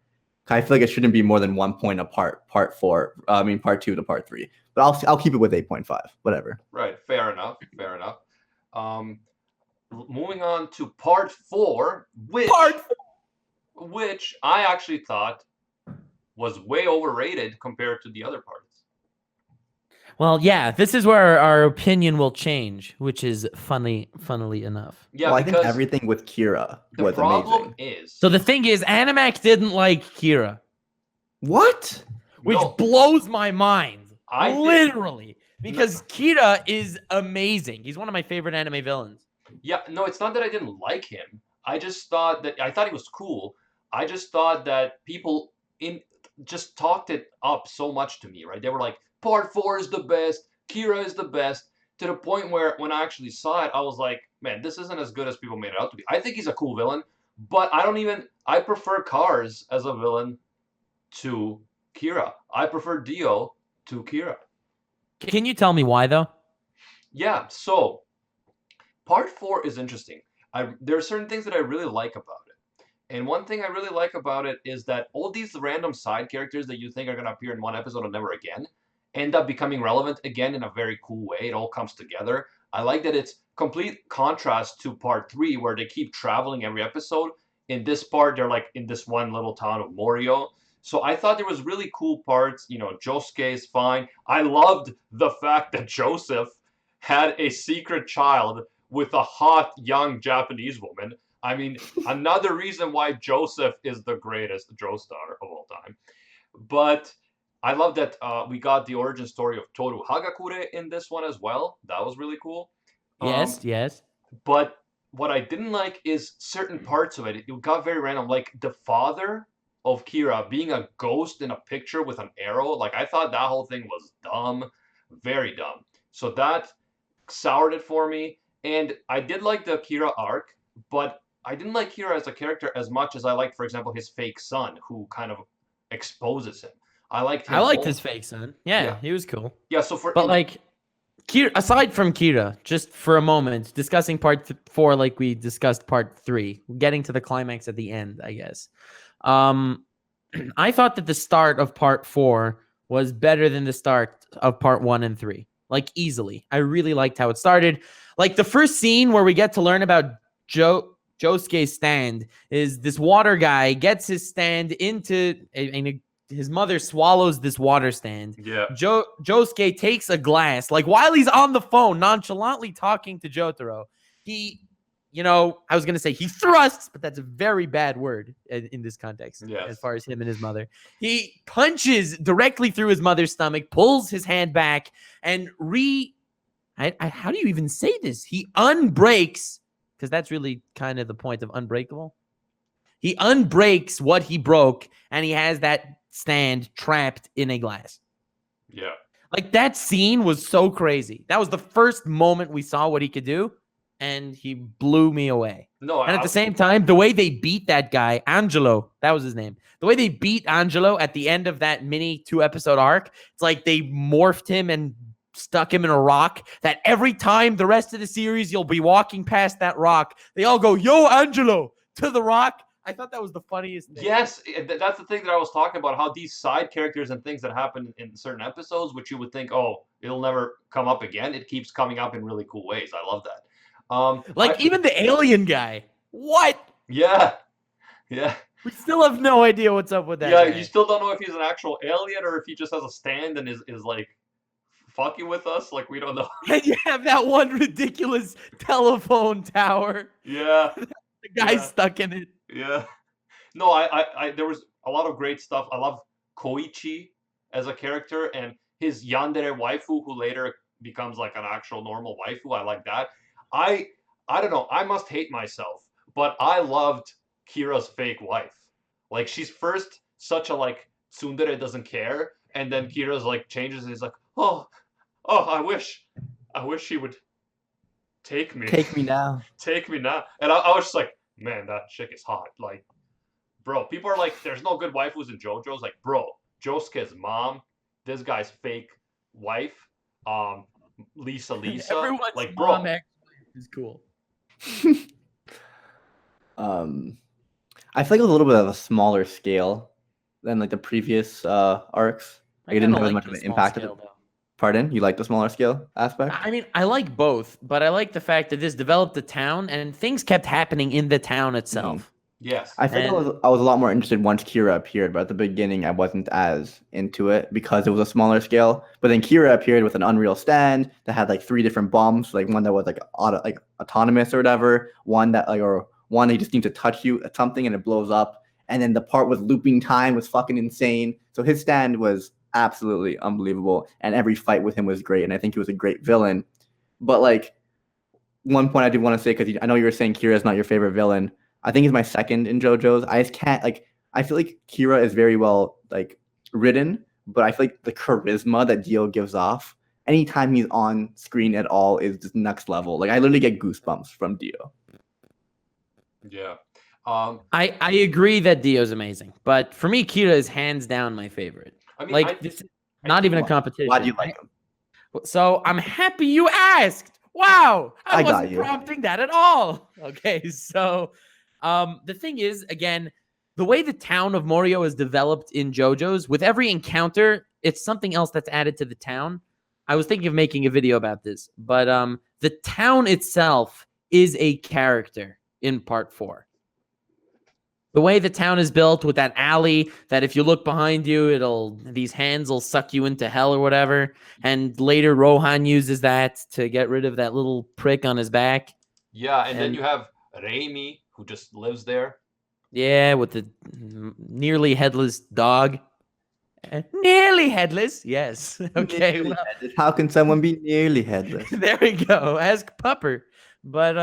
I feel like it shouldn't be more than 1 point apart. Part 2 to part 3. But I'll keep it with 8.5. Whatever. Right. Fair enough. Moving on to part 4, which I actually thought was way overrated compared to the other parts. Well, yeah, this is where our opinion will change, which is funnily enough. Yeah, well, I think everything with Kira was amazing. The problem is... So the thing is, Animax didn't like Kira. What? Which blows my mind. Literally. Because Kira is amazing. He's one of my favorite anime villains. Yeah, no, it's not that I didn't like him. I thought he was cool. I just thought that people just talked it up so much to me, right? They were like, part 4 is the best, Kira is the best, to the point where when I actually saw it, I was like, man, this isn't as good as people made it out to be. I think he's a cool villain, but I prefer Cars as a villain to Kira. I prefer Dio to Kira. Can you tell me why, though? Yeah, so part 4 is interesting. There are certain things that I really like about it. And one thing I really like about it is that all these random side characters that you think are going to appear in one episode and never again end up becoming relevant again in a very cool way. It all comes together. I like that it's complete contrast to part 3 where they keep traveling every episode. In this part, they're like in this one little town of Morio. So I thought there was really cool parts. You know, Josuke is fine. I loved the fact that Joseph had a secret child with a hot young Japanese woman. I mean, another reason why Joseph is the greatest Joestar of all time. But I love that we got the origin story of Toru Hagakure in this one as well. That was really cool. Yes. But what I didn't like is certain parts of it. It got very random. Like the father of Kira being a ghost in a picture with an arrow. Like I thought that whole thing was dumb. Very dumb. So that soured it for me. And I did like the Kira arc, but I didn't like Kira as a character as much as I liked, for example, his fake son, who kind of exposes him. I liked him. I liked his fake son. Yeah, Yeah. he was cool. Yeah, so for But like, Kira, aside from Kira, just for a moment, discussing part 4 like we discussed part 3, getting to the climax at the end, I guess. I thought that the start of part 4 was better than the start of part 1 and 3. Like, easily. I really liked how it started. Like, the first scene where we get to learn about Josuke's stand is this water guy gets his stand into his mother swallows this water stand. Yeah. Josuke takes a glass, like while he's on the phone, nonchalantly talking to Jotaro. He, I was going to say he thrusts, but that's a very bad word in this context, as far as him and his mother. He punches directly through his mother's stomach, pulls his hand back, and how do you even say this? He unbreaks, because that's really kind of the point of Unbreakable. He unbreaks what he broke, and he has that stand trapped in a glass. Yeah. Like, that scene was so crazy. That was the first moment we saw what he could do, and he blew me away. No, and at the same time, the way they beat that guy, Angelo, that was his name. The way they beat Angelo at the end of that mini 2-episode arc, it's like they morphed him and stuck him in a rock that every time the rest of the series you'll be walking past that rock, they all go, "Yo, Angelo," to the rock. I thought that was the funniest thing. Yes, that's the thing that I was talking about, how these side characters and things that happen in certain episodes, which you would think, oh, it'll never come up again, it keeps coming up in really cool ways. I love that. Even the alien guy. What? Yeah. Yeah. We still have no idea what's up with that Yeah, guy. you still don't know if he's an actual alien or if he just has a stand and is like fucking with us. Like, we don't know. And you have that one ridiculous telephone tower. Yeah. The guy's stuck in it. Yeah. No, I there was a lot of great stuff. I love Koichi as a character and his yandere waifu, who later becomes like an actual normal waifu. I like that. I don't know. I must hate myself, but I loved Kira's fake wife. Like, she's first such a like tsundere, doesn't care, and then Kira's like changes and he's like, oh, I wish she would take me. Take me now. Take me now. And I was just like, man, that chick is hot. Like, bro, people are like, there's no good waifus in JoJo's. Like, bro, Josuke's mom, this guy's fake wife, Lisa. Everyone's like, mom bro, is cool. I feel like it was a little bit of a smaller scale than like the previous arcs. Like, it didn't have as much of an impact. Pardon? You like the smaller scale aspect? I mean, I like both, but I like the fact that this developed the town and things kept happening in the town itself. yes. I think I was a lot more interested once Kira appeared, but at the beginning I wasn't as into it because it was a smaller scale. But then Kira appeared with an Unreal stand that had like 3 different bombs, like one that was like autonomous or whatever, one that he just needs to touch you at something and it blows up, and then the part with looping time was fucking insane. So his stand was absolutely unbelievable, and every fight with him was great, and I think he was a great villain. But like, one point I did want to say, because I know you were saying Kira is not your favorite villain. I think he's my second in JoJo's. I just can't, like, I feel like Kira is very well like written, but I feel like the charisma that Dio gives off anytime he's on screen at all is just next level. Like, I literally get goosebumps from Dio. Yeah. I agree that Dio's amazing, but for me, Kira is hands down my favorite. I mean, Like, this is not even a competition. Why do you like him? So I'm happy you asked. Wow, I got wasn't you. prompting that at all. Okay, so the thing is, again, the way the town of Morio is developed in JoJo's, with every encounter, it's something else that's added to the town. I was thinking of making a video about this, but the town itself is a character in part 4. The way the town is built with that alley that if you look behind you, these hands will suck you into hell or whatever. And later Rohan uses that to get rid of that little prick on his back. Yeah, and then you have Reimi, who just lives there. Yeah, with the nearly headless dog. Nearly headless, yes. Okay. Nearly headless. How can someone be nearly headless? There we go. Ask Pupper. But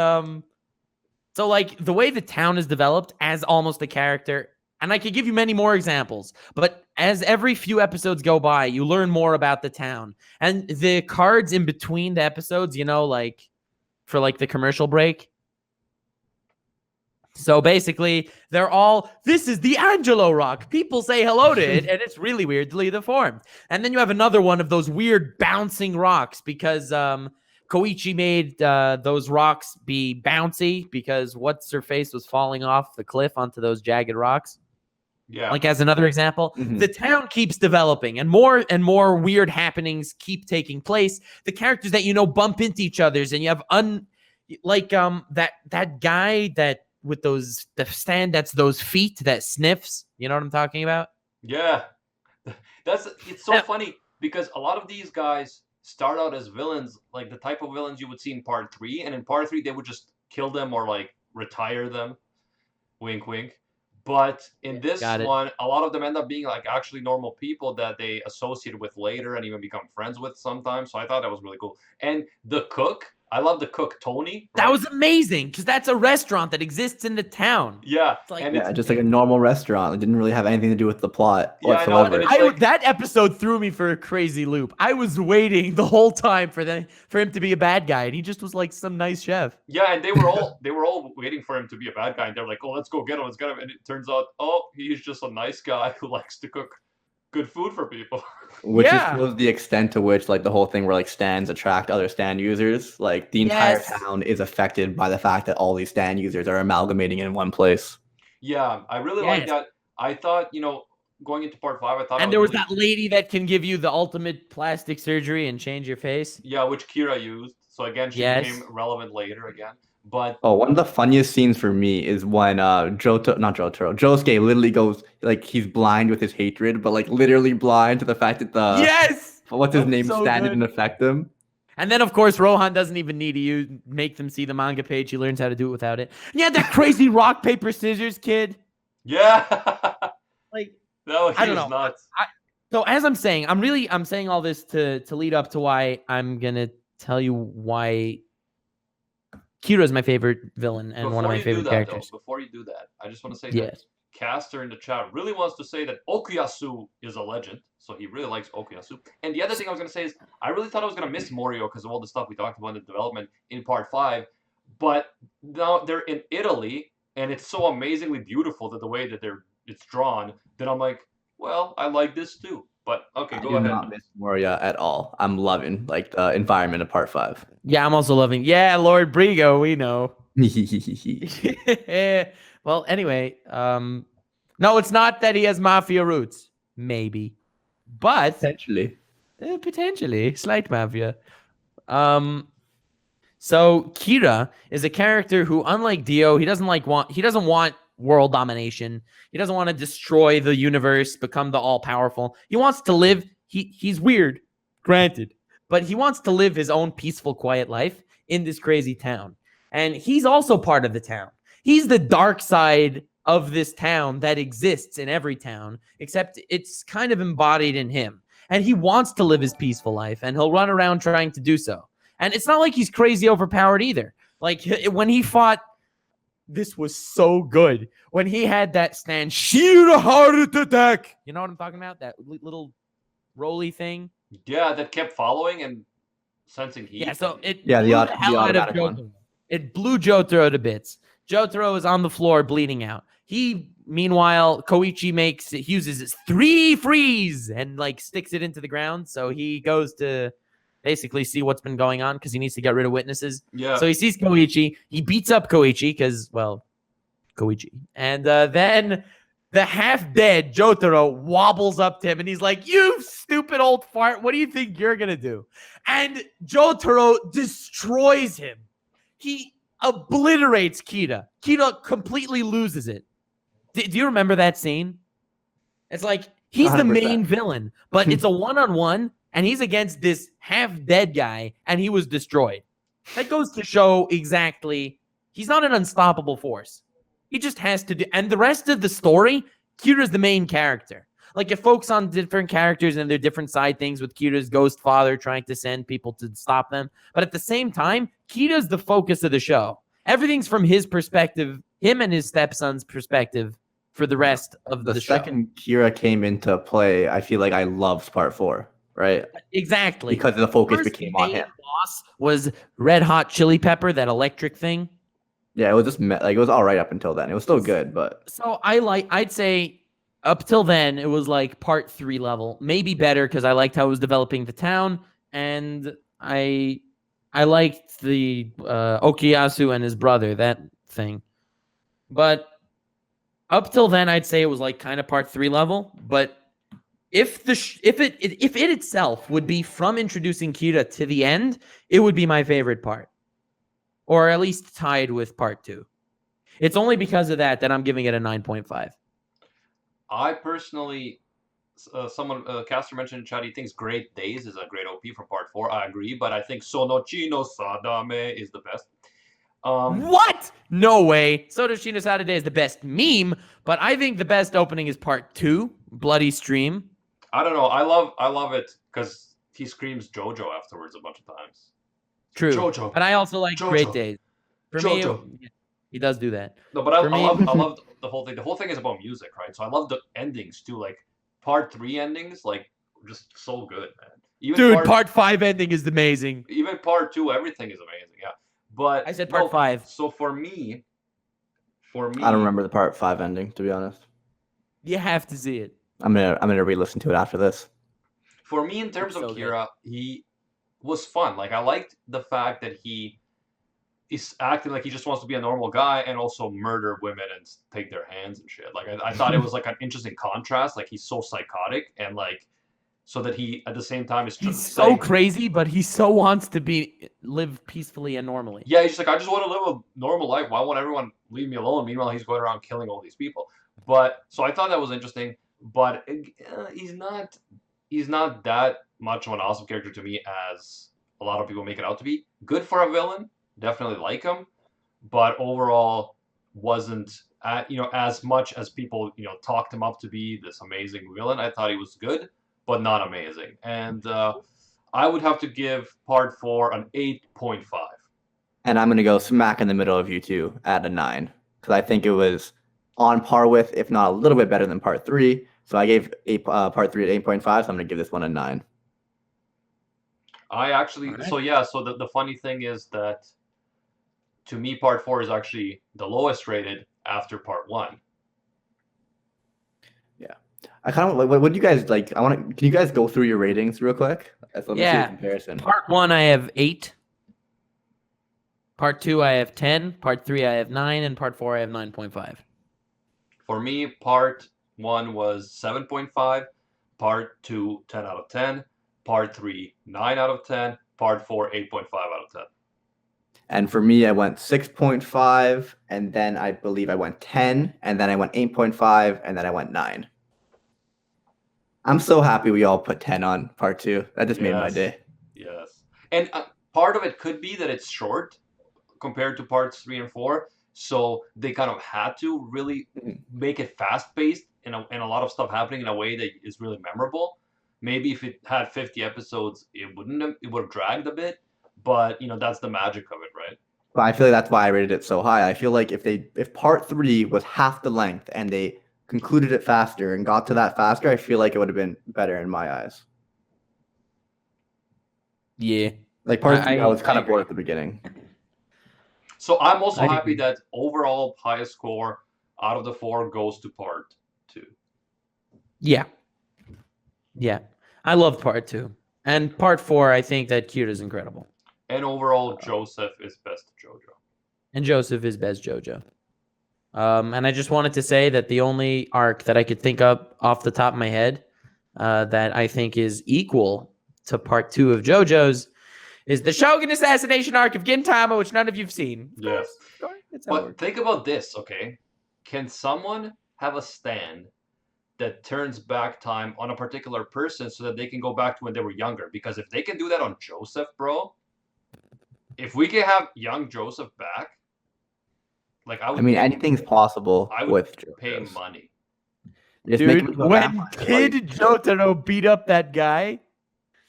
so like the way the town is developed as almost a character, And I could give you many more examples, but as every few episodes go by, you learn more about the town. And the cards in between the episodes, you know, like for like the commercial break. So basically, they're all, this is the Angelo rock. People say hello to it, and it's really weirdly deformed. And then you have another one of those weird bouncing rocks because Koichi made those rocks be bouncy because what's-her-face was falling off the cliff onto those jagged rocks. Yeah. Like as another example, the town keeps developing and more weird happenings keep taking place. The characters that you know bump into each other's, and you have that guy that with those the stand that's those feet that sniffs. You know what I'm talking about? Yeah. It's so funny because a lot of these guys start out as villains, like the type of villains you would see in part 3, and in part 3 they would just kill them or like retire them. Wink wink. But in this one, a lot of them end up being like actually normal people that they associate with later and even become friends with sometimes. So I thought that was really cool. And the cook, I love the cook, Tony. Right? That was amazing because that's a restaurant that exists in the town. Yeah. It's like, yeah, just like a normal restaurant. It didn't really have anything to do with the plot whatsoever. I know, that episode threw me for a crazy loop. I was waiting the whole time for him to be a bad guy, and he just was like some nice chef. Yeah, and they were all waiting for him to be a bad guy, and they're like, "Oh, let's go get him, let's get him." And it turns out, oh, he's just a nice guy who likes to cook good food for people. Which shows the extent to which like the whole thing where like stands attract other stand users. Like the entire town is affected by the fact that all these stand users are amalgamating in one place. Yeah, I really like that. I thought, going into part 5, I thought, and there was that lady that can give you the ultimate plastic surgery and change your face. Yeah, which Kira used. So again, she became relevant later again. But one of the funniest scenes for me is when Josuke literally goes like he's blind with his hatred, but like literally blind to the fact that what's his name stand didn't affect him. And then of course Rohan doesn't even need to make them see the manga page. He learns how to do it without it. And yeah, that crazy rock paper scissors kid. Yeah, like no, I don't know. Nuts. So as I'm saying, I'm saying all this to lead up to why I'm gonna tell you why Kira is my favorite villain and one of my favorite characters. Before you do that, I just want to say that Caster in the chat really wants to say that Okuyasu is a legend, so he really likes Okuyasu. And the other thing I was going to say is I really thought I was going to miss Morio because of all the stuff we talked about in the development in part 5, but now they're in Italy, and it's so amazingly beautiful that the way that it's drawn that I'm like, well, I like this too. But okay, go ahead. I do not miss Moria at all. I'm loving like the environment of part 5. Yeah, I'm also loving. Yeah, Lord Brigo, we know. Well, anyway, no, it's not that he has mafia roots. Maybe, but potentially slight mafia. So Kira is a character who, unlike Dio, he doesn't want world domination. He doesn't want to destroy the universe, become the all-powerful. He wants to live. He's weird, granted, but he wants to live his own peaceful, quiet life in this crazy town. And he's also part of the town. He's the dark side of this town that exists in every town, except it's kind of embodied in him. And he wants to live his peaceful life, and he'll run around trying to do so. And it's not like he's crazy overpowered either. Like when he fought, this was so good. When he had that stand, sheer heart attack. You know what I'm talking about? That little roly thing. Yeah, that kept following and sensing heat. Yeah, so it the automatic one. It blew Jotaro to bits. Jotaro is on the floor bleeding out. Meanwhile, Koichi uses his 3 freeze and like sticks it into the ground. So he goes to basically see what's been going on because he needs to get rid of witnesses. Yeah. So he sees Koichi. He beats up Koichi because, well, Koichi. And then the half-dead Jotaro wobbles up to him and he's like, "You stupid old fart. What do you think you're going to do?" And Jotaro destroys him. He obliterates Kira. Kira completely loses it. Do you remember that scene? It's like he's 100%. The main villain, but it's a one-on-one, and he's against this half-dead guy, and he was destroyed. That goes to show exactly he's not an unstoppable force. He just has to do, and the rest of the story, Kira's the main character. Like, it focuses on different characters and their different side things with Kira's ghost father trying to send people to stop them. But at the same time, Kira's the focus of the show. Everything's from his perspective, him and his stepson's perspective, for the rest of The the show. second Kira came into play, I feel like I loved part 4, right? Exactly. Because the focus First became on main him. boss was Red Hot Chili Pepper, that electric thing. Yeah, it was just like it was all right up until then. It was still good, but So I'd say up till then it was like part 3 level, maybe better because I liked how it was developing the town, and I liked the Okuyasu and his brother, that thing. But up till then, I'd say it was like kind of part 3 level. But if it itself would be from introducing Kira to the end, it would be my favorite part, or at least tied with part 2. It's only because of that I'm giving it a 9.5. I personally, Caster mentioned in chat, he thinks Great Days is a great OP from part 4. I agree, but I think Sonochi no Sadame is the best. What? No way. Sotoshino Saturday is the best meme, but I think the best opening is part 2, Bloody Stream. I don't know. I love it because he screams Jojo afterwards a bunch of times. True. Jojo. But I also like Jojo. Great Days. For Jojo. me, he does do that. No, but I love the whole thing. The whole thing is about music, right? So I love the endings too. Like part 3 endings, like just so good, man. Even part 5 ending is amazing. Even part 2, everything is amazing. Yeah, but I said part 5. So for me, I don't remember the part 5 ending, to be honest. You have to see it. I'm gonna re-listen to it after this. For me, in terms of Kira, he was fun. Like I liked the fact that he is acting like he just wants to be a normal guy and also murder women and take their hands and shit. Like I thought it was like an interesting contrast. Like he's so psychotic and like so that he at the same time is he's so crazy, but he so wants to live peacefully and normally. Yeah, he's like, I just want to live a normal life. Why won't everyone leave me alone? Meanwhile, he's going around killing all these people. But so I thought that was interesting. But he's not that much of an awesome character to me as a lot of people make it out to be. Good for a villain, definitely like him, but overall wasn't as much as people talked him up to be this amazing villain. I thought he was good, but not amazing. And I would have to give part 4 an 8.5. And I'm gonna go smack in the middle of you two at a 9 because I think it was on par with, if not a little bit better than part 3. So I gave part 3 at 8.5. So I'm gonna give this one a 9. I actually so the funny thing is that to me part 4 is actually the lowest rated after part 1. Yeah, I kind of what do you guys like? Can you guys go through your ratings real quick? Let me see a comparison. Part 1 I have 8. Part 2 I have 10. Part 3 I have 9, and part 4 I have 9.5. For me, part 1 was 7.5. Part 2, 10 out of 10. Part 3, 9 out of 10. Part 4, 8.5 out of 10. And for me, I went 6.5, and then I believe I went 10, and then I went 8.5, and then I went 9. I'm so happy we all put 10 on part 2. That just made my day. Yes. And part of it could be that it's short compared to parts 3 and 4. So they kind of had to really make it fast-paced and a lot of stuff happening in a way that is really memorable. Maybe if it had 50 episodes, it would have dragged a bit. But that's the magic of it, right? But I feel like that's why I rated it so high. I feel like if part 3 was half the length and they concluded it faster and got to that faster, I feel like it would have been better in my eyes. Yeah. Like part 3, I was kind of bored at the beginning. So I'm also happy that overall highest score out of the 4 goes to part 2. Yeah. Yeah. I loved part 2. And part 4, I think that Kira's incredible. And overall, Joseph is best Jojo. And Joseph is best Jojo. And I just wanted to say that the only arc that I could think of off the top of my head that I think is equal to part 2 of JoJo's is the Shogun assassination arc of Gintama, which none of you've seen. Yes. But think about this, okay? Can someone have a stand that turns back time on a particular person so that they can go back to when they were younger? Because if they can do that on Joseph, bro, if we can have young Joseph back, like I mean, anything's possible. I would pay money. Dude, when Kid Jotaro beat up that guy,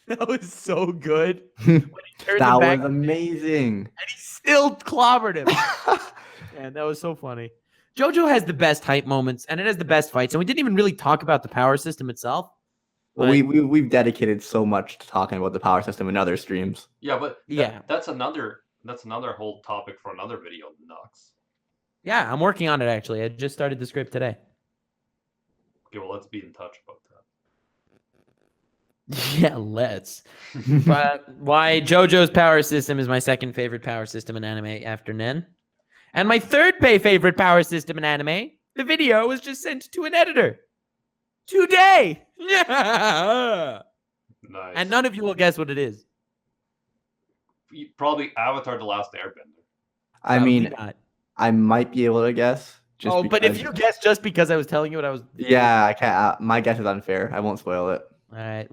that was so good. That was amazing. And he still clobbered him. Man, that was so funny. Jojo has the best hype moments, and it has the best fights. And we didn't even really talk about the power system itself. Well, we've dedicated so much to talking about the power system in other streams. Yeah, but Yeah. that's another whole topic for another video, Nux. Yeah, I'm working on it actually. I just started the script today. Okay, well, let's be in touch about that. Yeah, let's. But why JoJo's power system is my second favorite power system in anime after Nen. And my third favorite power system in anime, the video was just sent to an editor. Today! Yeah! Nice. And none of you will guess what it is. Probably Avatar: The Last Airbender. I Probably mean, not. I might be able to guess. But if you guess just because I was telling you what I was... Yeah, I can't. My guess is unfair. I won't spoil it. All right.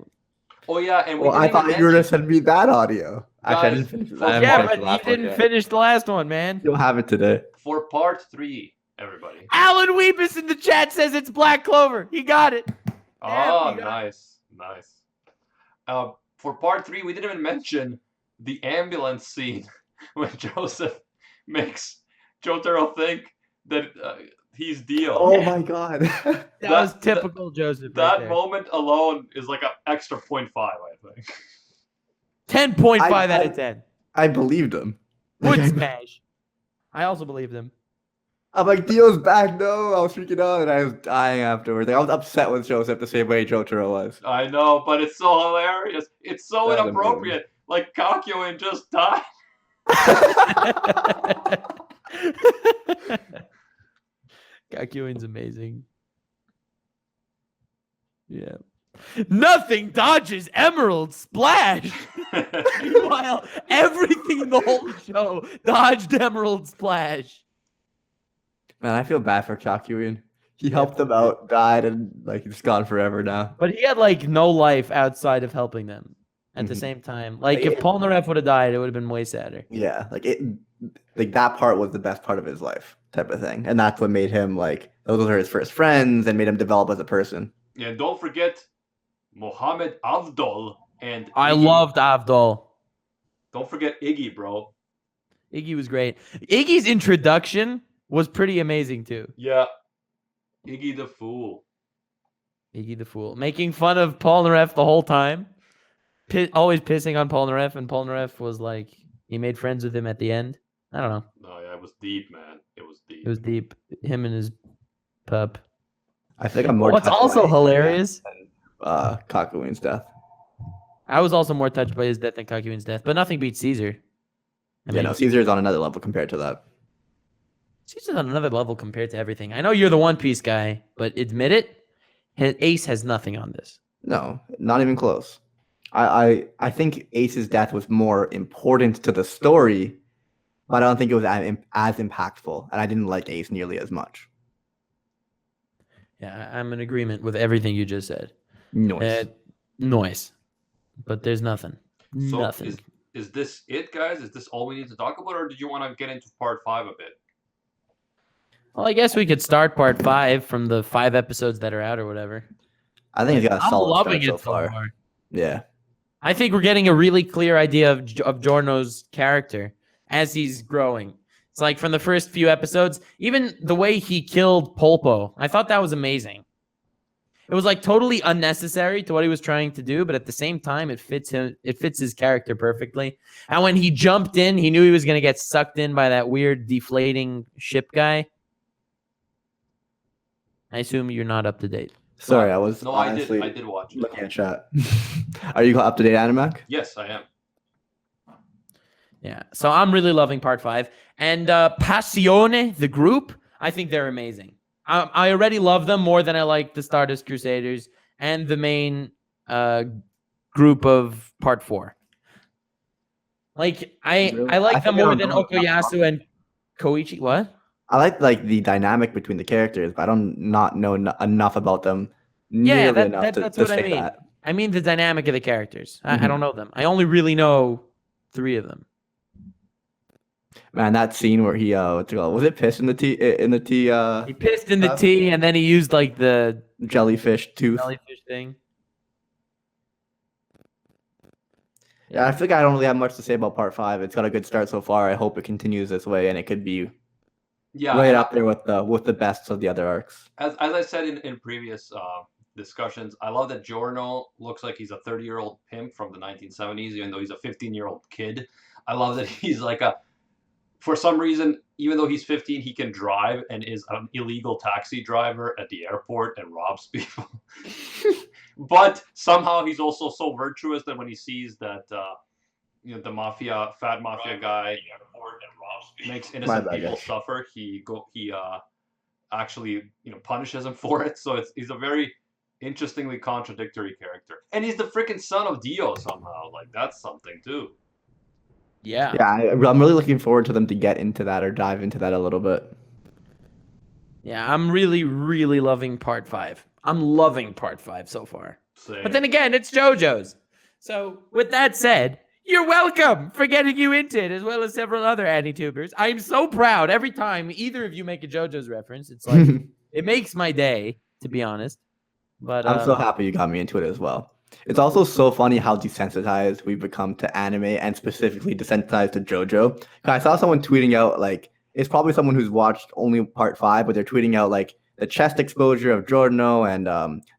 Oh, yeah, and Well, I thought you were going to send me that audio. Actually, I didn't finish it. I haven't Yeah, finished but the you last one didn't yet. finish the last one, man. You'll have it today. For part 3, everybody. Alan Weepus in the chat says it's Black Clover. He got it. Oh, we got nice. For part 3, we didn't even mention the ambulance scene when Joseph makes Jotaro think that he's Dio. Oh my god. That was typical Joseph. That right there. moment alone is like an extra 0.5, I think. 10.5 out of 10. I believed him. Would smash. I also believe them. I'm like, Dio's back, no. I was freaking out and I was dying afterwards. Like, I was upset with Joseph the same way Jotaro was. I know, but it's so hilarious. It's so That's inappropriate. Like, Kakyoin just died. Kakyoin's amazing. Yeah. Nothing dodges Emerald Splash. Meanwhile, everything in the whole show dodged Emerald Splash. Man, I feel bad for Kakyoin. He helped them out, died, and like he's gone forever now. But he had like no life outside of helping them at the Mhm. same time. Like if Polnareff would have died, it would have been way sadder. Yeah, like that part was the best part of his life, type of thing, and that's what made him like those were his first friends and made him develop as a person. Yeah, don't forget Mohammed Avdol and I Iggy. loved Avdol. Don't forget Iggy, bro. Iggy was great. Iggy's introduction was pretty amazing too. Yeah. Iggy the Fool. Iggy the Fool. Making fun of Polnareff the whole time. Always pissing on Polnareff, and Polnareff was like, he made friends with him at the end. I don't know. No, yeah, it was deep, man. It was deep. It was deep. Him and his pup. I think I'm more. What's touched also by hilarious. Kakyoin's death. I was also more touched by his death than Kakyoin's death, but nothing beats Caesar. Caesar's on another level compared to that. Caesar's on another level compared to everything. I know you're the One Piece guy, but admit it, Ace has nothing on this. No, not even close. I think Ace's death was more important to the story, but I don't think it was as impactful, and I didn't like Ace nearly as much. Yeah, I'm in agreement with everything you just said. Noise. Noise. But there's nothing. So Nothing. is this it, guys? Is this all we need to talk about, or did you want to get into part 5 a bit? Well, I guess we could start part 5 from the 5 episodes that are out or whatever. I think it's got a I'm solid loving start it so far. Yeah. I think we're getting a really clear idea of Giorno's character as he's growing. It's like from the first few episodes, even the way he killed Polpo, I thought that was amazing. It was like totally unnecessary to what he was trying to do, but at the same time, it fits him. It fits his character perfectly. And when he jumped in, he knew he was going to get sucked in by that weird deflating ship guy. I assume you're not up to date. Sorry, I was No, honestly I did watch it. looking at chat. Are you up to date, Animac? Yes, I am. Yeah. So I'm really loving part 5. And Passione, the group, I think they're amazing. I already love them more than I like the Stardust Crusaders and the main group of part 4. Like I like them more than Okuyasu and Koichi. What? I like the dynamic between the characters, but I don't not know enough about them. Yeah, nearly enough that's to what I say mean. that. I mean the dynamic of the characters. I don't know them. I only really know 3 of them. Man, that scene where he what's it called? Was it pissed in the tea? He pissed in the tea and then he used like the Jellyfish tooth. jellyfish thing. Yeah, I think I don't really have much to say about part 5. It's got a good start so far. I hope it continues this way, and it could be Yeah, right and up there with the best of the other arcs. as I said in previous discussions, I love that Giorno looks like he's a 30-year-old pimp from the 1970s, even though he's a 15-year-old kid. I love that he's like for some reason, even though he's 15, he can drive and is an illegal taxi driver at the airport and robs people. But somehow he's also so virtuous that when he sees that the fat mafia guy makes innocent people suffer, he actually punishes him for it. So he's a very interestingly contradictory character, and he's the freaking son of Dio somehow. Like that's something too. Yeah. Yeah, I'm really looking forward to them to get into that or dive into that a little bit. Yeah, I'm really, really loving part 5. I'm loving part 5 so far. Same. But then again, it's JoJo's. So with that said, you're welcome for getting you into it, as well as several other AniTubers. I'm so proud every time either of you make a JoJo's reference. It's like, it makes my day, to be honest. But I'm so happy you got me into it as well. It's also so funny how desensitized we've become to anime and specifically desensitized to JoJo. I saw someone tweeting out, like, it's probably someone who's watched only part 5, but they're tweeting out, like, the chest exposure of Giorno and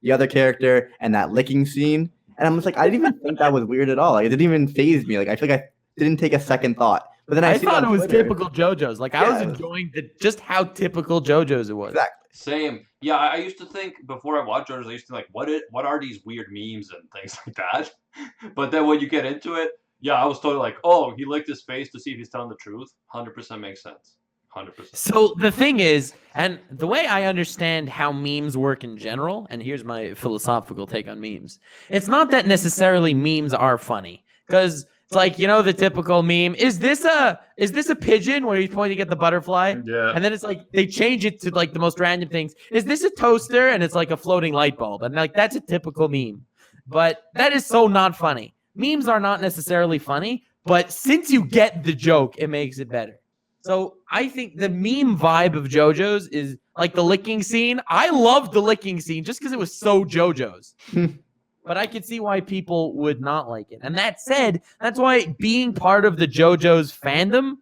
the other character and that licking scene. And I'm just like, I didn't even think that was weird at all. Like, it didn't even faze me. Like, I feel like I didn't take a second thought. But then I thought it was Twitter. typical JoJo's. Like, I was enjoying just how typical JoJo's it was. Exactly. Same. Yeah, I used to think before I watched JoJo's, I used to think, like, what are these weird memes and things like that? But then when you get into it, yeah, I was totally like, oh, he licked his face to see if he's telling the truth. 100% makes sense. 100%. So the thing is, and the way I understand how memes work in general, and here's my philosophical take on memes, it's not that necessarily memes are funny, because it's like, the typical meme, is this a pigeon where he's pointing at the butterfly? Yeah. And then it's like they change it to like the most random things. Is this a toaster? And it's like a floating light bulb. And like that's a typical meme. But that is so not funny. Memes are not necessarily funny, but since you get the joke, it makes it better. So I think the meme vibe of JoJo's is like the licking scene. I loved the licking scene just because it was so JoJo's. But I could see why people would not like it. And that said, that's why being part of the JoJo's fandom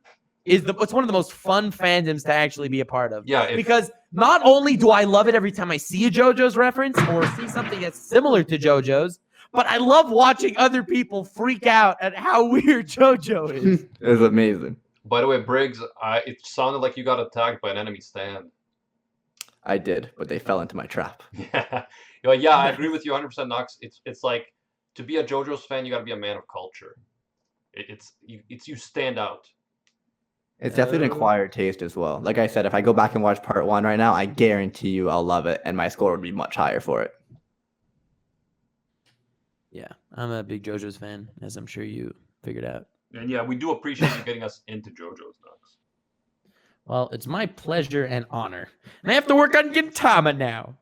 it's one of the most fun fandoms to actually be a part of. Yeah. Because not only do I love it every time I see a JoJo's reference or see something that's similar to JoJo's, but I love watching other people freak out at how weird JoJo is. It was amazing. By the way, Briggs, it sounded like you got attacked by an enemy stand. I did, but they fell into my trap. Yeah, I agree with you 100%, Nux. It's like, to be a JoJo's fan, you got to be a man of culture. You stand out. It's definitely an acquired taste as well. Like I said, if I go back and watch part 1 right now, I guarantee you I'll love it, and my score would be much higher for it. Yeah, I'm a big JoJo's fan, as I'm sure you figured out. And yeah, we do appreciate you getting us into JoJo's, Nux. Well, it's my pleasure and honor. And I have to work on Gintama now.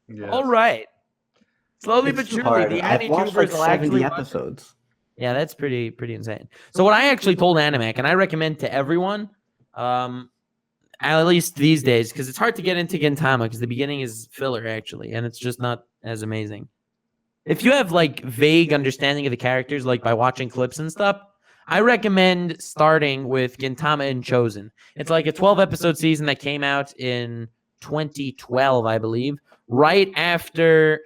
Yes. All right. Slowly but surely, the I've watched like AniTubers will actually 70 episodes. Yeah, that's pretty insane. So what I actually told Animac, and I recommend to everyone, at least these days, because it's hard to get into Gintama because the beginning is filler actually, and it's just not as amazing. If you have like vague understanding of the characters, like by watching clips and stuff, I recommend starting with Gintama and Chosen. It's like a 12-episode season that came out in 2012, I believe, right after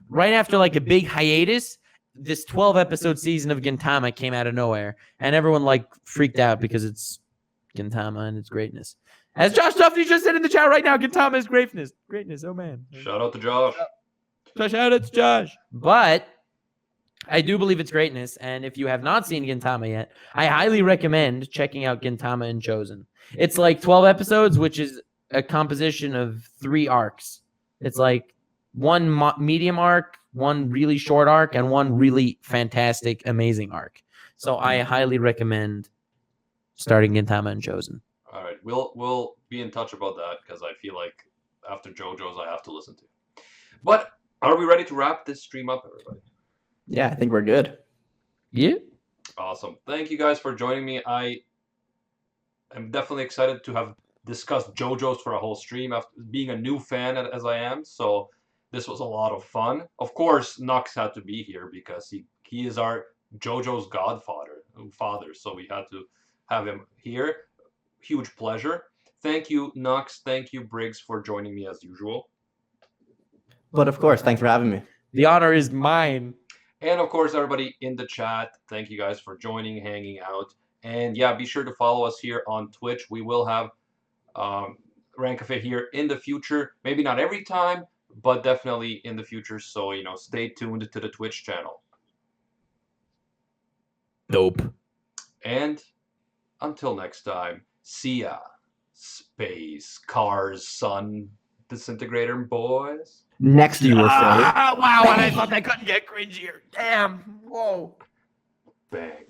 like a big hiatus. This 12-episode season of Gintama came out of nowhere, and everyone like freaked out because it's Gintama and its greatness. As Josh Duffy just said in the chat right now, Gintama is greatness. Greatness, oh man. Shout out to Josh. Shout out to Josh. But I do believe it's greatness, and if you have not seen Gintama yet, I highly recommend checking out Gintama and Chosen. It's like 12 episodes, which is a composition of 3 arcs. It's like one medium arc, one really short arc, and one really fantastic, amazing arc. So I highly recommend starting Gintama and Chosen. All right, we'll be in touch about that because I feel like after JoJo's I have to listen to. But are we ready to wrap this stream up, everybody? Yeah, I think we're good. Yeah. Awesome. Thank you guys for joining me. I am definitely excited to have discussed JoJo's for a whole stream after being a new fan as I am. So this was a lot of fun. Of course, Nux had to be here because he is our JoJo's godfather. So we had to have him here. huge pleasure. Thank you, Nux. Thank you, Briggs, for joining me as usual. But of course, thanks for having me. The honor is mine. And of course, everybody in the chat, thank you guys for joining, hanging out. And yeah, be sure to follow us here on Twitch. We will have Rant Cafe here in the future. Maybe not every time, but definitely in the future. So, stay tuned to the Twitch channel. Dope. And until next time, see ya. Space, cars, sun, disintegrator, boys. Next, you will say. Wow, and I thought that couldn't get cringier. Damn. Whoa. Bang.